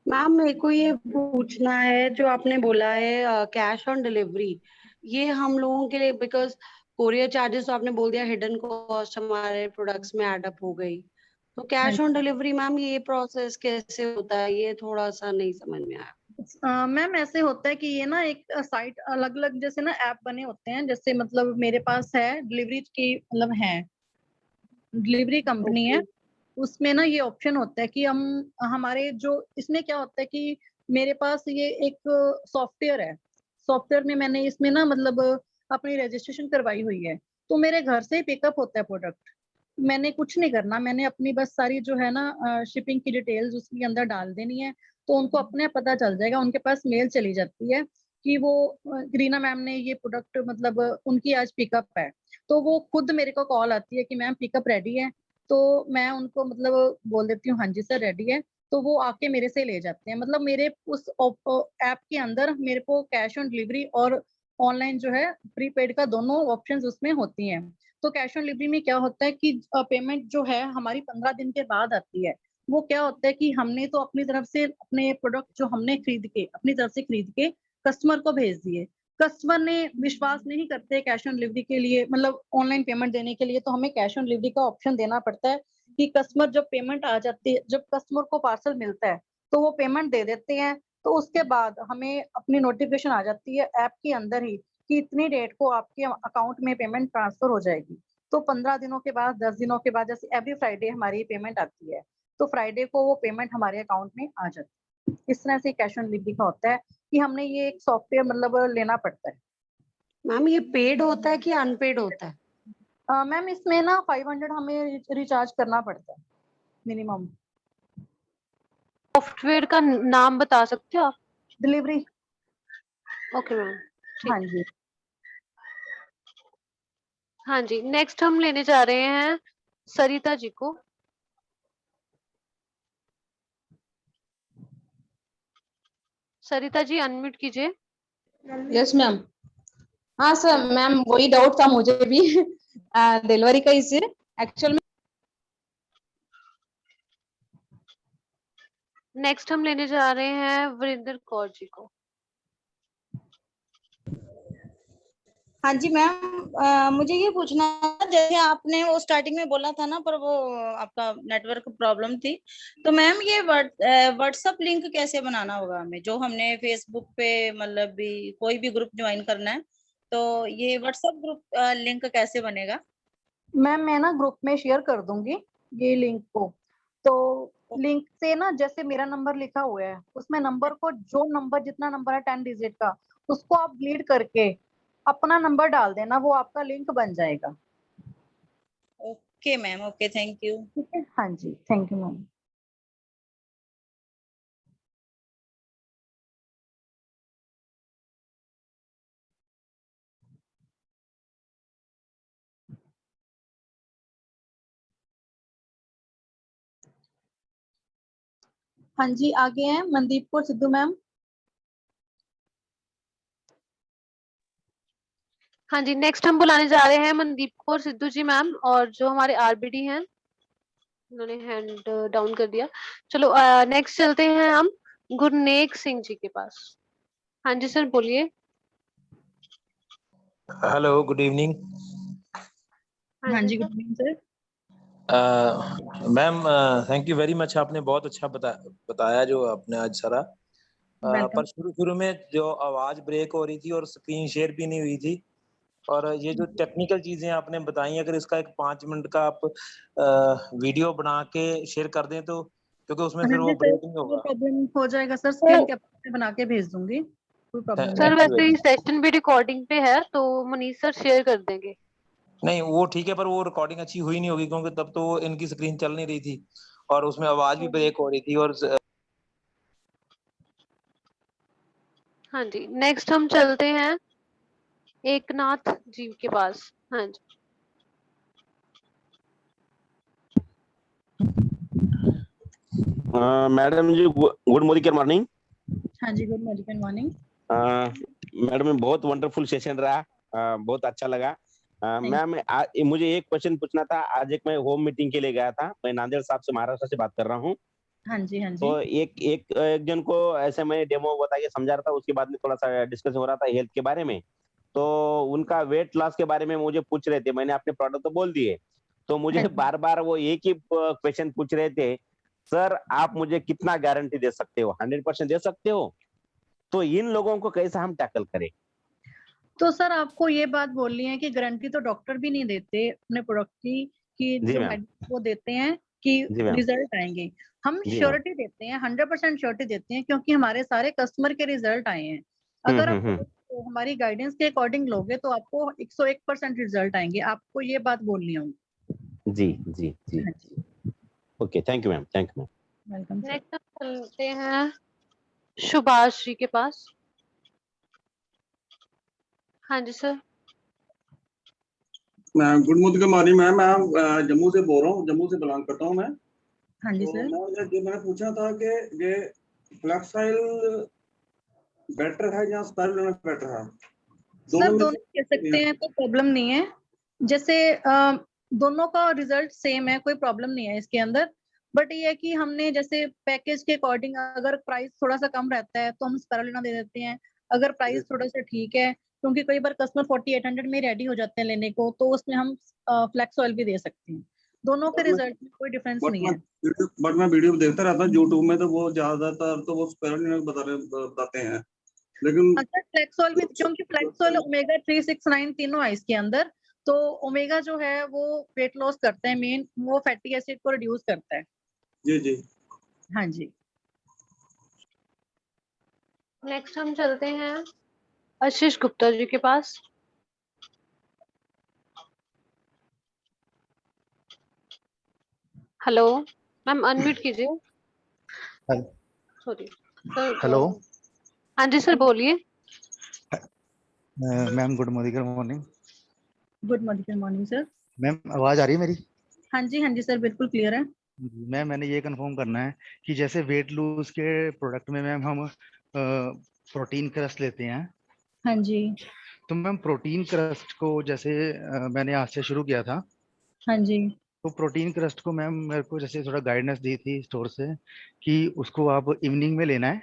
मैम मेरे को ये पूछना है, जो आपने बोला है कैश ऑन डिलीवरी, ये हम लोगों के लिए, बिकॉज कोरियर चार्जेस तो आपने बोल दिया हिडन कॉस्ट हमारे प्रोडक्ट्स में ऐड अप हो गई, तो हाँ कैश ऑन जी। डिलीवरी मैम ये प्रोसेस कैसे होता है, ये थोड़ा सा नहीं समझ में आया। मैम ऐसे होता है कि ये ना एक साइट अलग अलग जैसे ना ऐप बने होते हैं, जैसे मतलब मेरे पास है डिलीवरी की, मतलब है डिलीवरी कंपनी है। ओके। उसमें ना ये ऑप्शन होता है कि हम हमारे जो इसमें क्या होता है कि मेरे पास ये एक सॉफ्टवेयर है। सॉफ्टवेयर में मैंने इसमें ना मतलब अपनी रजिस्ट्रेशन करवाई हुई है, तो मेरे घर से ही पिकअप होता है प्रोडक्ट। मैंने कुछ नहीं करना, मैंने अपनी बस सारी जो है ना शिपिंग की डिटेल्स उसके अंदर डाल देनी है, तो उनको अपने आप पता चल जाएगा। उनके पास मेल चली जाती है कि वो रीना मैम ने ये प्रोडक्ट मतलब उनकी आज पिकअप है, तो वो खुद मेरे को कॉल आती है कि मैम पिकअप रेडी है। तो मैं उनको मतलब बोल देती हूँ हाँ जी सर रेडी है, तो वो आके मेरे से ले जाते हैं। मतलब मेरे उस ऐप के अंदर मेरे को कैश ऑन डिलीवरी और ऑनलाइन जो है प्रीपेड का दोनों ऑप्शंस उसमें होती हैं। तो कैश ऑन डिलीवरी में क्या होता है कि पेमेंट जो है हमारी 15 दिन के बाद आती है। वो क्या होता है कि हमने तो अपनी तरफ से अपने प्रोडक्ट जो हमने खरीद के अपनी तरफ से खरीद के कस्टमर को भेज दिए। कस्टमर ने विश्वास नहीं करते कैश ऑन डिलीवरी के लिए, मतलब ऑनलाइन पेमेंट देने के लिए, तो हमें कैश ऑन डिलीवरी का ऑप्शन देना पड़ता है कि कस्टमर जब पेमेंट आ जाती है, जब कस्टमर को पार्सल मिलता है तो वो पेमेंट दे देते हैं। तो उसके बाद हमें अपनी नोटिफिकेशन आ जाती है ऐप के अंदर ही कि इतनी डेट को आपके अकाउंट में पेमेंट ट्रांसफर हो जाएगी। तो 15 दिनों के बाद, 10 दिनों के बाद, जैसे एवरी फ्राइडे हमारी पेमेंट आती है, तो फ्राइडे को वो पेमेंट हमारे अकाउंट में आ जाती है। इस तरह से कैश ऑन डिलीवरी का होता है कि हमने ये एक सॉफ्टवेयर मतलब लेना पड़ता है। मैम ये पेड होता है कि अनपेड होता है? मैम इसमें ना 500 हमें रिचार्ज करना पड़ता है मिनिमम। सॉफ्टवेयर का नाम बता सकते हो आप? डिलीवरी। ओके मैम, हाँ ठीक है। जी। हाँ जी, नेक्स्ट हम लेने जा रहे हैं सरिता जी को। सरिता जी अनम्यूट कीजिए। Yes ma'am. हाँ सर मैम, वही डाउट था मुझे भी डिलीवरी का इसे एक्चुअल में। नेक्स्ट हम लेने जा रहे हैं वरिंदर कौर जी को। हाँ जी मैम, मुझे ये पूछना था, जैसे आपने वो स्टार्टिंग में बोला था ना, पर वो आपका नेटवर्क प्रॉब्लम थी, तो मैम ये व्हाट्सएप लिंक कैसे बनाना होगा हमें, जो हमने फेसबुक पे मतलब भी कोई भी ग्रुप ज्वाइन करना है, तो ये व्हाट्सएप ग्रुप लिंक कैसे बनेगा? मैम मैं ना ग्रुप में शेयर कर दूंगी ये लिंक को। तो लिंक से ना जैसे मेरा नंबर लिखा हुआ है उसमें नंबर को, जो नंबर जितना नंबर है 10 डिजिट का, उसको आप डिलीट करके अपना नंबर डाल देना, वो आपका लिंक बन जाएगा। Okay ma'am, okay, thank you. ठीक है, हाँ जी, थैंक यू मैम। हाँ जी, आगे हैं मनदीप कौर सिद्धू मैम। हाँ जी, नेक्स्ट हम बुलाने जा रहे हैं मनदीप कौर सिद्धू जी मैम, और जो हमारे आरबीडी हैं उन्होंने हैंड डाउन कर दिया। चलो नेक्स्ट चलते हैं हम गुरनेक सिंह जी के पास। हाँ जी सर, बोलिए। Hello, good evening. हाँ हाँ जी जी, sir. Good evening sir. Ma'am, thank you very much, आपने बहुत अच्छा बताया जो आपने आज सारा। वेलकम। पर शुरू शुरू में जो आवाज ब्रेक हो रही थी और स्क्रीन शेयर भी नहीं हुई थी, और ये जो टेक्निकल चीजें आपने बताई, अगर इसका एक 5 मिनट का आप वीडियो बना के शेयर कर दें तो, क्योंकि उसमें फिर हाँ वो जी सर, ब्रेक नहीं वो होगा। प्रॉब्लम हो जाएगा सर, स्क्रीन तो कैप्चर बना के भेज दूंगी, कोई प्रॉब्लम नहीं सर थैंक है। यू वैसे वेरी ही मच। सेशन भी रिकॉर्डिंग पे है, तो मनीष सर शेयर कर देंगे। नहीं, वो ठीक है, पर वो रिकॉर्डिंग अच्छी हुई नहीं होगी, क्योंकि तब तो इनकी स्क्रीन चल नहीं रही थी और उसमें आवाज भी ब्रेक हो रही थी। और हाँ जी, नेक्स्ट हम चलते हैं एकनाथ जी के पास। हाँ जी। मैडम जी, गुड मॉर्निंग। हाँ जी, गुड मॉर्निंग। मैडम, बहुत वंडरफुल सेशन रहा। बहुत अच्छा लगा। थैंक मैम, मुझे एक क्वेश्चन पूछना था। आज एक मैं होम मीटिंग के लिए गया था, मैं नांदेड़ साहब से, महाराष्ट्र से बात कर रहा हूँ। हाँ जी, हाँ तो जी। एक जन को ऐसे मैं डेमो बता के समझा रहा था, उसके बाद में थोड़ा सा डिस्कस हो रहा था हेल्थ के बारे में। तो उनका वेट लॉस के बारे में मुझे पूछ रहे थे, मैंने अपने प्रोडक्ट तो बोल दिए, तो हाँ मुझे जी। बार बार वो एक ही क्वेश्चन पूछ रहे थे, सर आप मुझे कितना गारंटी दे सकते हो, 100% दे सकते हो? तो इन लोगों को कैसे हम टैकल करें? तो सर आपको ये बात बोलनी है कि गारंटी तो डॉक्टर भी नहीं देते अपने प्रोडक्ट की, कि जी जो मैम। वो देते हैं कि जी मैम। रिजल्ट आएंगे। हम जी मैम। श्योरिटी देते हैं, 100% श्योरिटी देते हैं, क्योंकि हमारे सारे कस्टमर के रिजल्ट आए हैं। अगर आप हम्म। तो हमारी गाइडेंस के अकॉर्डिंग लोगे तो आपको 101% रिजल्ट आएंगे, आपको ये बात बोलनी होगी। जी जी जी। हाँ जी, okay, thank you ma'am, thank you ma'am. Welcome sir. Next हम चलते हैं सुभाष जी के पास। हाँ जी सर। मैं गुड मॉर्निंग मैम, मैं जम्मू से बोल रहा हूँ, जम्मू से बिलोंग करता हूँ मैं। हाँ जी तो सर। मैंने पूछा था कि ये फ्लेक्साइल बेटर है या स्पाइरुलिना बेटर है, सर दोनों में दोनों से कह सकते हैं, कोई प्रॉब्लम नहीं है। जैसे दोनों का रिजल्ट सेम है, कोई प्रॉब्लम नहीं है इसके अंदर। बट ये है कि हमने जैसे पैकेज के अकॉर्डिंग अगर प्राइस थोड़ा सा कम रहता है तो हम स्पाइरुलिना दे देते हैं। अगर प्राइस थोड़ा सा ठीक है, क्योंकि कई बार कस्टमर 4800 में रेडी हो जाते हैं लेने को, तो उसमें हम फ्लैक्स ऑयल भी दे सकते हैं। दोनों के बट मैं रिजल्ट में कोई डिफरेंस बट नहीं मैं है। बट मैं वीडियो देखता रहता हूँ यूट्यूब में, तो वो ज्यादातर तो वो स्पाइरुलिना बताते हैं, लेकिन अच्छा, फ्लैक्स ऑयल भी, क्योंकि फ्लैक्स ऑयल ओमेगा 3, 6, 9 तीनों है इसके अंदर। तो ओमेगा जो है वो वेट लॉस करता है, मेन वो फैटी एसिड को रिड्यूस करता है। जी जी। हाँ जी। नेक्स्ट हम चलते हैं आशीष गुप्ता जी के पास। हेलो मैम, अनम्यूट कीजिए। Sorry sir. हेलो हाँ जी सर, बोलिए। Ma'am, good morning. Good morning sir. Ma'am, आवाज आ रही है मेरी? हाँ जी, हाँ जी सर, बिल्कुल क्लियर है। मैम, मैंने ये कंफर्म करना है कि जैसे वेट लूज के प्रोडक्ट में मैम हम प्रोटीन क्रस्ट लेते हैं, हाँ जी। तो मैम प्रोटीन क्रस्ट को जैसे मैंने आज से शुरू किया था, हाँ जी। तो प्रोटीन क्रस्ट को मैम मेरे को जैसे थोड़ा गाइडेंस दी थी स्टोर से कि उसको आप इवनिंग में लेना है,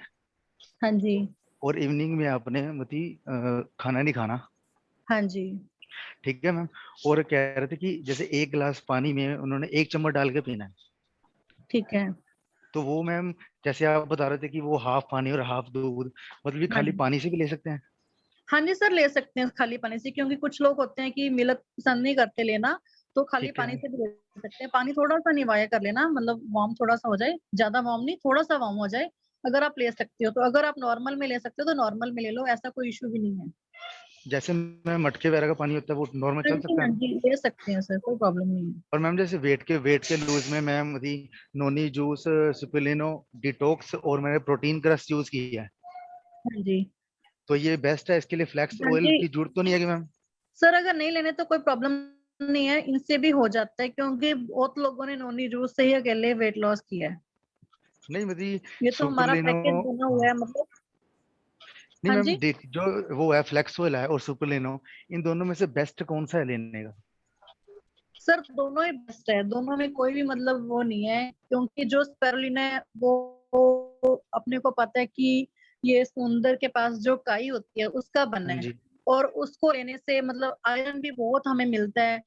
हाँ जी। और इवनिंग में आपने मतलब खाना नहीं खाना। हाँ जी। ठीक है मैम। और कह रहे थे कि जैसे 1 गिलास पानी में उन्होंने 1 चम्मच डाल के पीना है, ठीक है। तो वो मैम जैसे आप बता रहे थे कि वो हाफ पानी और हाफ दूध, मतलब ये हाँ खाली जी। पानी से भी ले सकते हैं? हाँ जी सर, ले सकते हैं खाली पानी से, क्योंकि कुछ लोग होते हैं कि मिल्क पसंद नहीं करते लेना, तो खाली ठीक है पानी मैम। से भी ले सकते हैं। पानी थोड़ा सा निवाया कर लेना, मतलब वार्म थोड़ा सा हो जाए, ज्यादा वार्म नहीं, थोड़ा सा वार्म हो जाए, अगर आप ले सकते हो तो। अगर आप नॉर्मल में ले सकते हो तो नॉर्मल में ले लो, ऐसा कोई इशू भी नहीं है। जैसे मैम मटके वगैरह का पानी होता है वो नॉर्मल हाँ चल जी, सकता हाँ है? जी, ले सकते हैं सर, कोई प्रॉब्लम नहीं है। और मैम जैसे वेट के लूज में मैम अभी नोनी जूस, सुपिलिनो, डिटॉक्स और मैंने प्रोटीन क्रश यूज किया है, हाँ जी। तो ये बेस्ट है इसके लिए? फ्लैक्स हाँ ऑयल जी की जरूरत तो नहीं है कि मैम? सर, अगर नहीं लेने तो कोई प्रॉब्लम नहीं है, इनसे भी हो जाता है, क्योंकि बहुत लोगों ने नोनी जूस से ही अकेले वेट लॉस किया है। नहीं मतलब ये तो हमारा सुपिलिनो, पैकेज बना हुआ है, मतलब। नहीं हाँ मैम जी जो वो है फ्लैक्स ऑयल है और सुपिलिनो, इन दोनों में से बेस्ट कौन सा है लेने का? सर, दोनों ही बेस्ट है, दोनों में कोई भी मतलब वो नहीं है, क्योंकि जो स्पेरुलिना है वो अपने को पता है कि ये समुंदर के पास जो काई होती है उसका बना हाँ है, जी और उसको लेने से मतलब आयरन भी बहुत हमें मिलता है।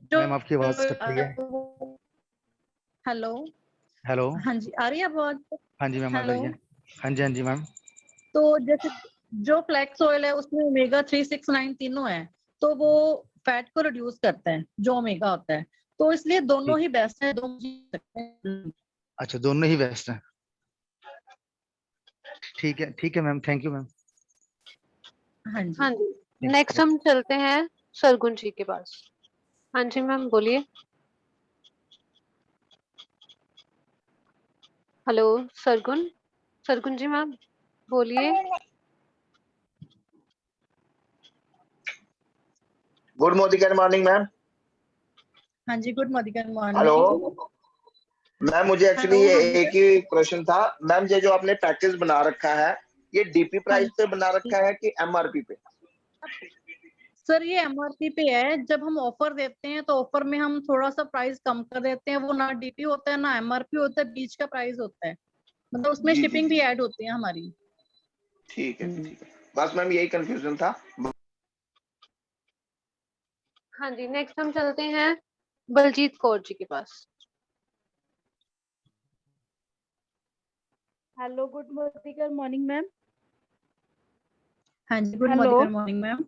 जो मैम, आपकी आवाज कट रही है। हेलो। हेलो। हाँ जी, आ रही है आवाज? हाँ जी मैम आ हेलो। रही है। हाँ जी मैम। तो जैसे जो फ्लैक्स ऑयल है उसमें ओमेगा 3, 6, 9 तीनों है, तो वो फैट को रिड्यूस करता है जो ओमेगा होता है, तो इसलिए दोनों ठीक। ही बेस्ट है, दोनों जी सकते हैं। अच्छा, दोनों ही बेस्ट हैं। ठीक है मैम, थैंक यू मैम। हाँ जी। हाँ जी, नेक्स्ट हम चलते हैं सरगुन जी के पास। हाँ जी मैम, बोलिए। हेलो सरगुन, सरगुन जी मैम बोलिए। Good morning ma'am. हाँ जी, good morning hello morning. Ma'am, मुझे एक्चुअली हेलो। ये हाँ जी एक सर। ही क्वेश्चन था मैम। ये जो आपने पैकेज बना रखा है, ये डीपी हाँ प्राइस पे बना जी रखा है कि एमआरपी पे? सर, ये एमआरपी पे है। जब हम ऑफर देते हैं तो ऑफर में हम थोड़ा सा प्राइस कम कर देते हैं, वो ना डीपी होता है ना एमआरपी होता है, बीच का प्राइस होता है, मतलब उसमें जी जी शिपिंग जी, भी ऐड होती है हमारी। ठीक है ठीक है। बस मैम यही कंफ्यूजन था। हाँ जी, नेक्स्ट हम चलते हैं बलजीत कौर जी के पास। Hello, good morning ma'am. हाँ जी, गुड हेलो। Morning ma'am.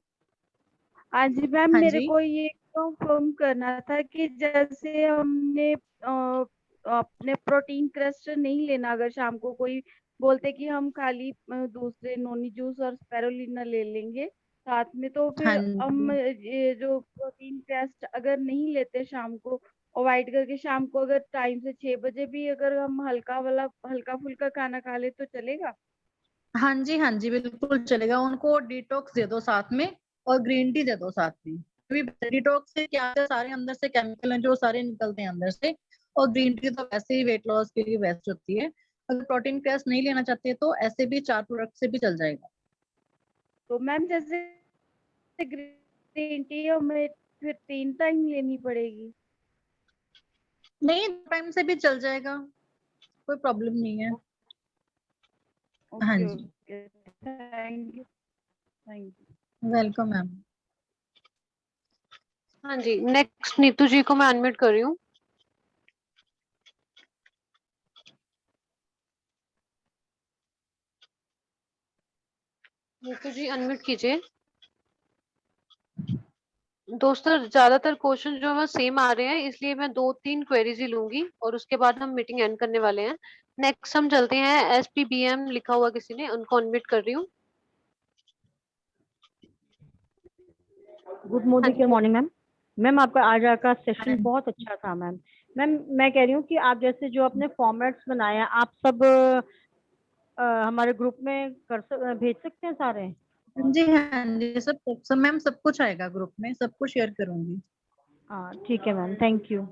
हाँ जी मैम, हाँ मेरे जी। को ये कंफर्म करना था कि जैसे हमने अपने प्रोटीन क्रस्ट नहीं लेना, अगर शाम को कोई बोलते कि हम खाली दूसरे नोनी जूस और स्पेरुलिना ले लेंगे साथ में, तो हाँ फिर हम जी। ये जो प्रोटीन क्रस्ट अगर नहीं लेते शाम को, अवॉइड करके शाम को अगर टाइम से 6 बजे भी अगर हम हल्का फुल्का खाना खा ले तो चलेगा? हाँ जी, हाँ जी, बिल्कुल चलेगा। उनको डिटॉक्स दे दो साथ में, और ग्रीन टी दे दो साथ में। डिटॉक्स से क्या है, सारे अंदर से केमिकल हैं जो सारे निकलते हैं अंदर से, और ग्रीन टी तो वैसे ही वेट लॉस के लिए बेस्ट होती है। अगर प्रोटीन क्रैश नहीं लेना चाहते तो ऐसे भी 4 प्रोडक्ट से भी चल जाएगा। तो मैम जैसे ग्रीन टी हमें फिर 3 टाइम लेनी पड़ेगी? नहीं, टाइम से भी चल जाएगा, कोई प्रॉब्लम नहीं है। हाँ ओके जी, okay, thank you thank you. Welcome ma'am. हाँ जी, नेक्स्ट नीतू जी को मैं अनम्यूट कर रही हूँ। नीतू जी अनम्यूट कीजिए। दोस्तों, ज्यादातर क्वेश्चन जो है सेम आ रहे हैं, इसलिए मैं 2-3 क्वेरीज ही लूंगी और उसके बाद हम मीटिंग एंड करने वाले हैं। नेक्स्ट हम चलते हैं, SPBM लिखा हुआ किसी ने, उनको अनम्यूट कर रही हूँ। गुड हाँ जी मॉर्निंग मैम। मैम, आपका आज का सेशन बहुत अच्छा था मैम। मैम, मैं कह रही हूँ कि आप जैसे जो अपने फॉर्मेट्स बनाए हैं, आप सब हमारे ग्रुप में भेज सकते हैं सारे? हाँ जी, हाँ जी, सब मैम, सब कुछ आएगा ग्रुप में, सब कुछ शेयर करूंगी। हाँ ठीक है ma'am, thank you.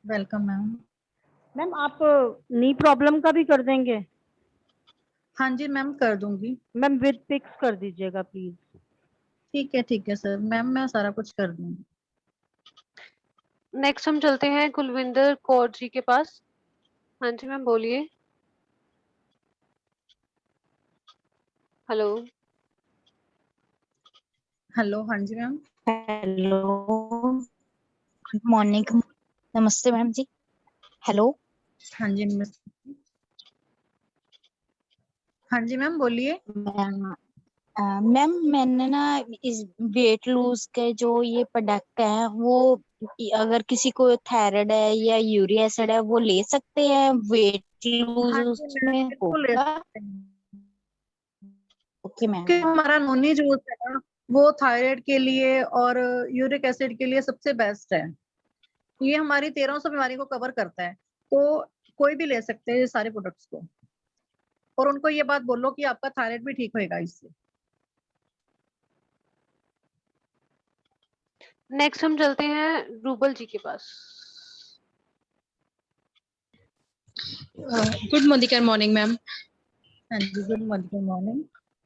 Welcome ma'am. Ma'am, आप नी प्रॉब्लम का भी कर देंगे? हाँ जी मैम, कर दूंगी। मैम विद पिक्स कर दीजिएगा प्लीज। ठीक है सर, मैम मैं सारा कुछ कर दूंगी। नेक्स्ट हम चलते हैं कुलविंदर कौर जी के पास। हाँ जी मैम, बोलिए। हेलो हेलो, हाँ जी मैम। Hello, good morning. नमस्ते मैम जी। हेलो। हाँ जी नमस्ते। हाँ जी मैम बोलिए। मैम मैंने ना इस वेट लूज के जो ये प्रोडक्ट है वो अगर किसी को थायराइड है या यूरिक एसिड है वो ले सकते हैं, वेट लूज हाँ जी मैम उसमें बिल्कुल ले होगा? सकते हैं। Okay ma'am. कि हमारा नोनी जूस है ना, वो थायराइड के लिए और यूरिक एसिड के लिए सबसे बेस्ट है। ये हमारी 1300 बीमारी को कवर करता है, तो कोई भी ले सकते हैं ये सारे प्रोडक्ट्स को। और उनको ये बात बोलो कि आपका थायराइड भी ठीक होएगा इससे। नेक्स्ट हम चलते हैं रूबल जी के पास। Good morning ma'am. हाँ जी गुड मॉर्निंग।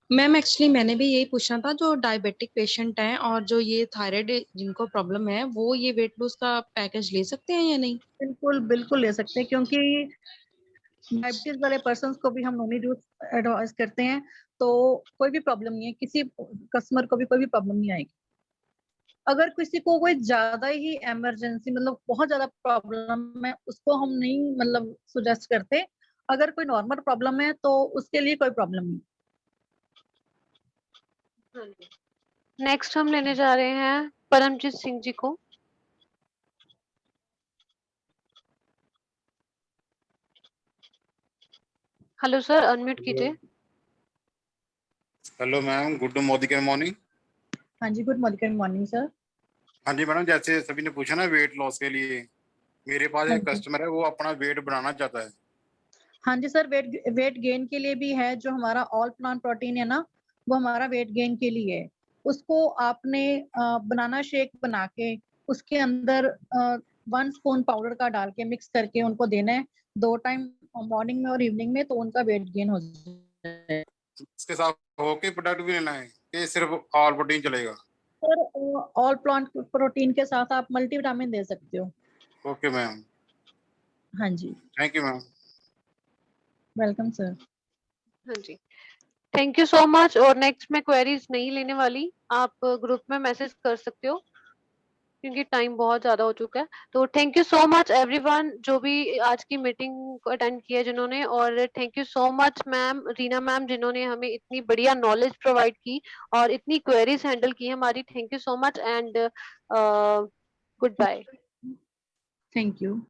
मैम एक्चुअली मैंने भी यही पूछना था, जो डायबिटिक पेशेंट हैं और जो ये थायराइड जिनको प्रॉब्लम है वो ये वेट लॉस का पैकेज ले सकते हैं या नहीं? बिल्कुल बिल्कुल ले सकते हैं, क्योंकि डायबिटीज वाले पर्सन को भी हम नोनी जूस एडवाइस करते हैं, तो कोई भी प्रॉब्लम नहीं है, किसी कस्टमर को भी कोई भी प्रॉब्लम नहीं आएगी। अगर किसी को कोई ज्यादा ही इमरजेंसी मतलब बहुत ज्यादा प्रॉब्लम है, उसको हम नहीं मतलब सुजेस्ट करते। अगर कोई नॉर्मल प्रॉब्लम है तो उसके लिए कोई प्रॉब्लम नहीं। नेक्स्ट हम लेने जा रहे हैं परमजीत सिंह जी को। हेलो सर, अनम्यूट कीजिए। Hello ma'am, good morning. हाँ जी गुड मॉर्निंग सर। हाँ जी मैडम, जैसे सभी ने पूछा ना वेट लॉस के लिए, मेरे पास हाँ एक जी कस्टमर है, वो अपना वेट बढ़ाना चाहता है। हाँ जी सर, वेट गेन के लिए भी है। जो हमारा ऑल प्लांट प्रोटीन है ना, वो हमारा वेट गेन के लिए है। उसको आपने बनाना शेक बना के उसके अंदर 1 स्पून पाउडर का डाल के मिक्स करके उनको देना है 2 टाइम, मॉर्निंग में और इवनिंग में, तो उनका वेट गेन हो जाए। इसके साथ होके प्रोडक्ट भी लेना है कि सिर्फ ऑल प्रोटीन चलेगा? सर ऑल प्लांट प्रोटीन के साथ आप मल्टीविटामिन दे सकते हो। ओके मैम, हाँ जी thank you ma'am. Welcome sir. हाँ जी, थैंक यू सो मच। और नेक्स्ट मैं क्वेरीज नहीं लेने वाली, आप ग्रुप में मैसेज कर सकते हो क्योंकि टाइम बहुत ज्यादा हो चुका है। तो thank you so much everyone जो भी आज की मीटिंग को अटेंड किया जिन्होंने, और thank you so much ma'am Reena ma'am जिन्होंने हमें इतनी बढ़िया नॉलेज प्रोवाइड की और इतनी क्वेरीज हैंडल की हमारी। Thank you so much and goodbye. Thank you.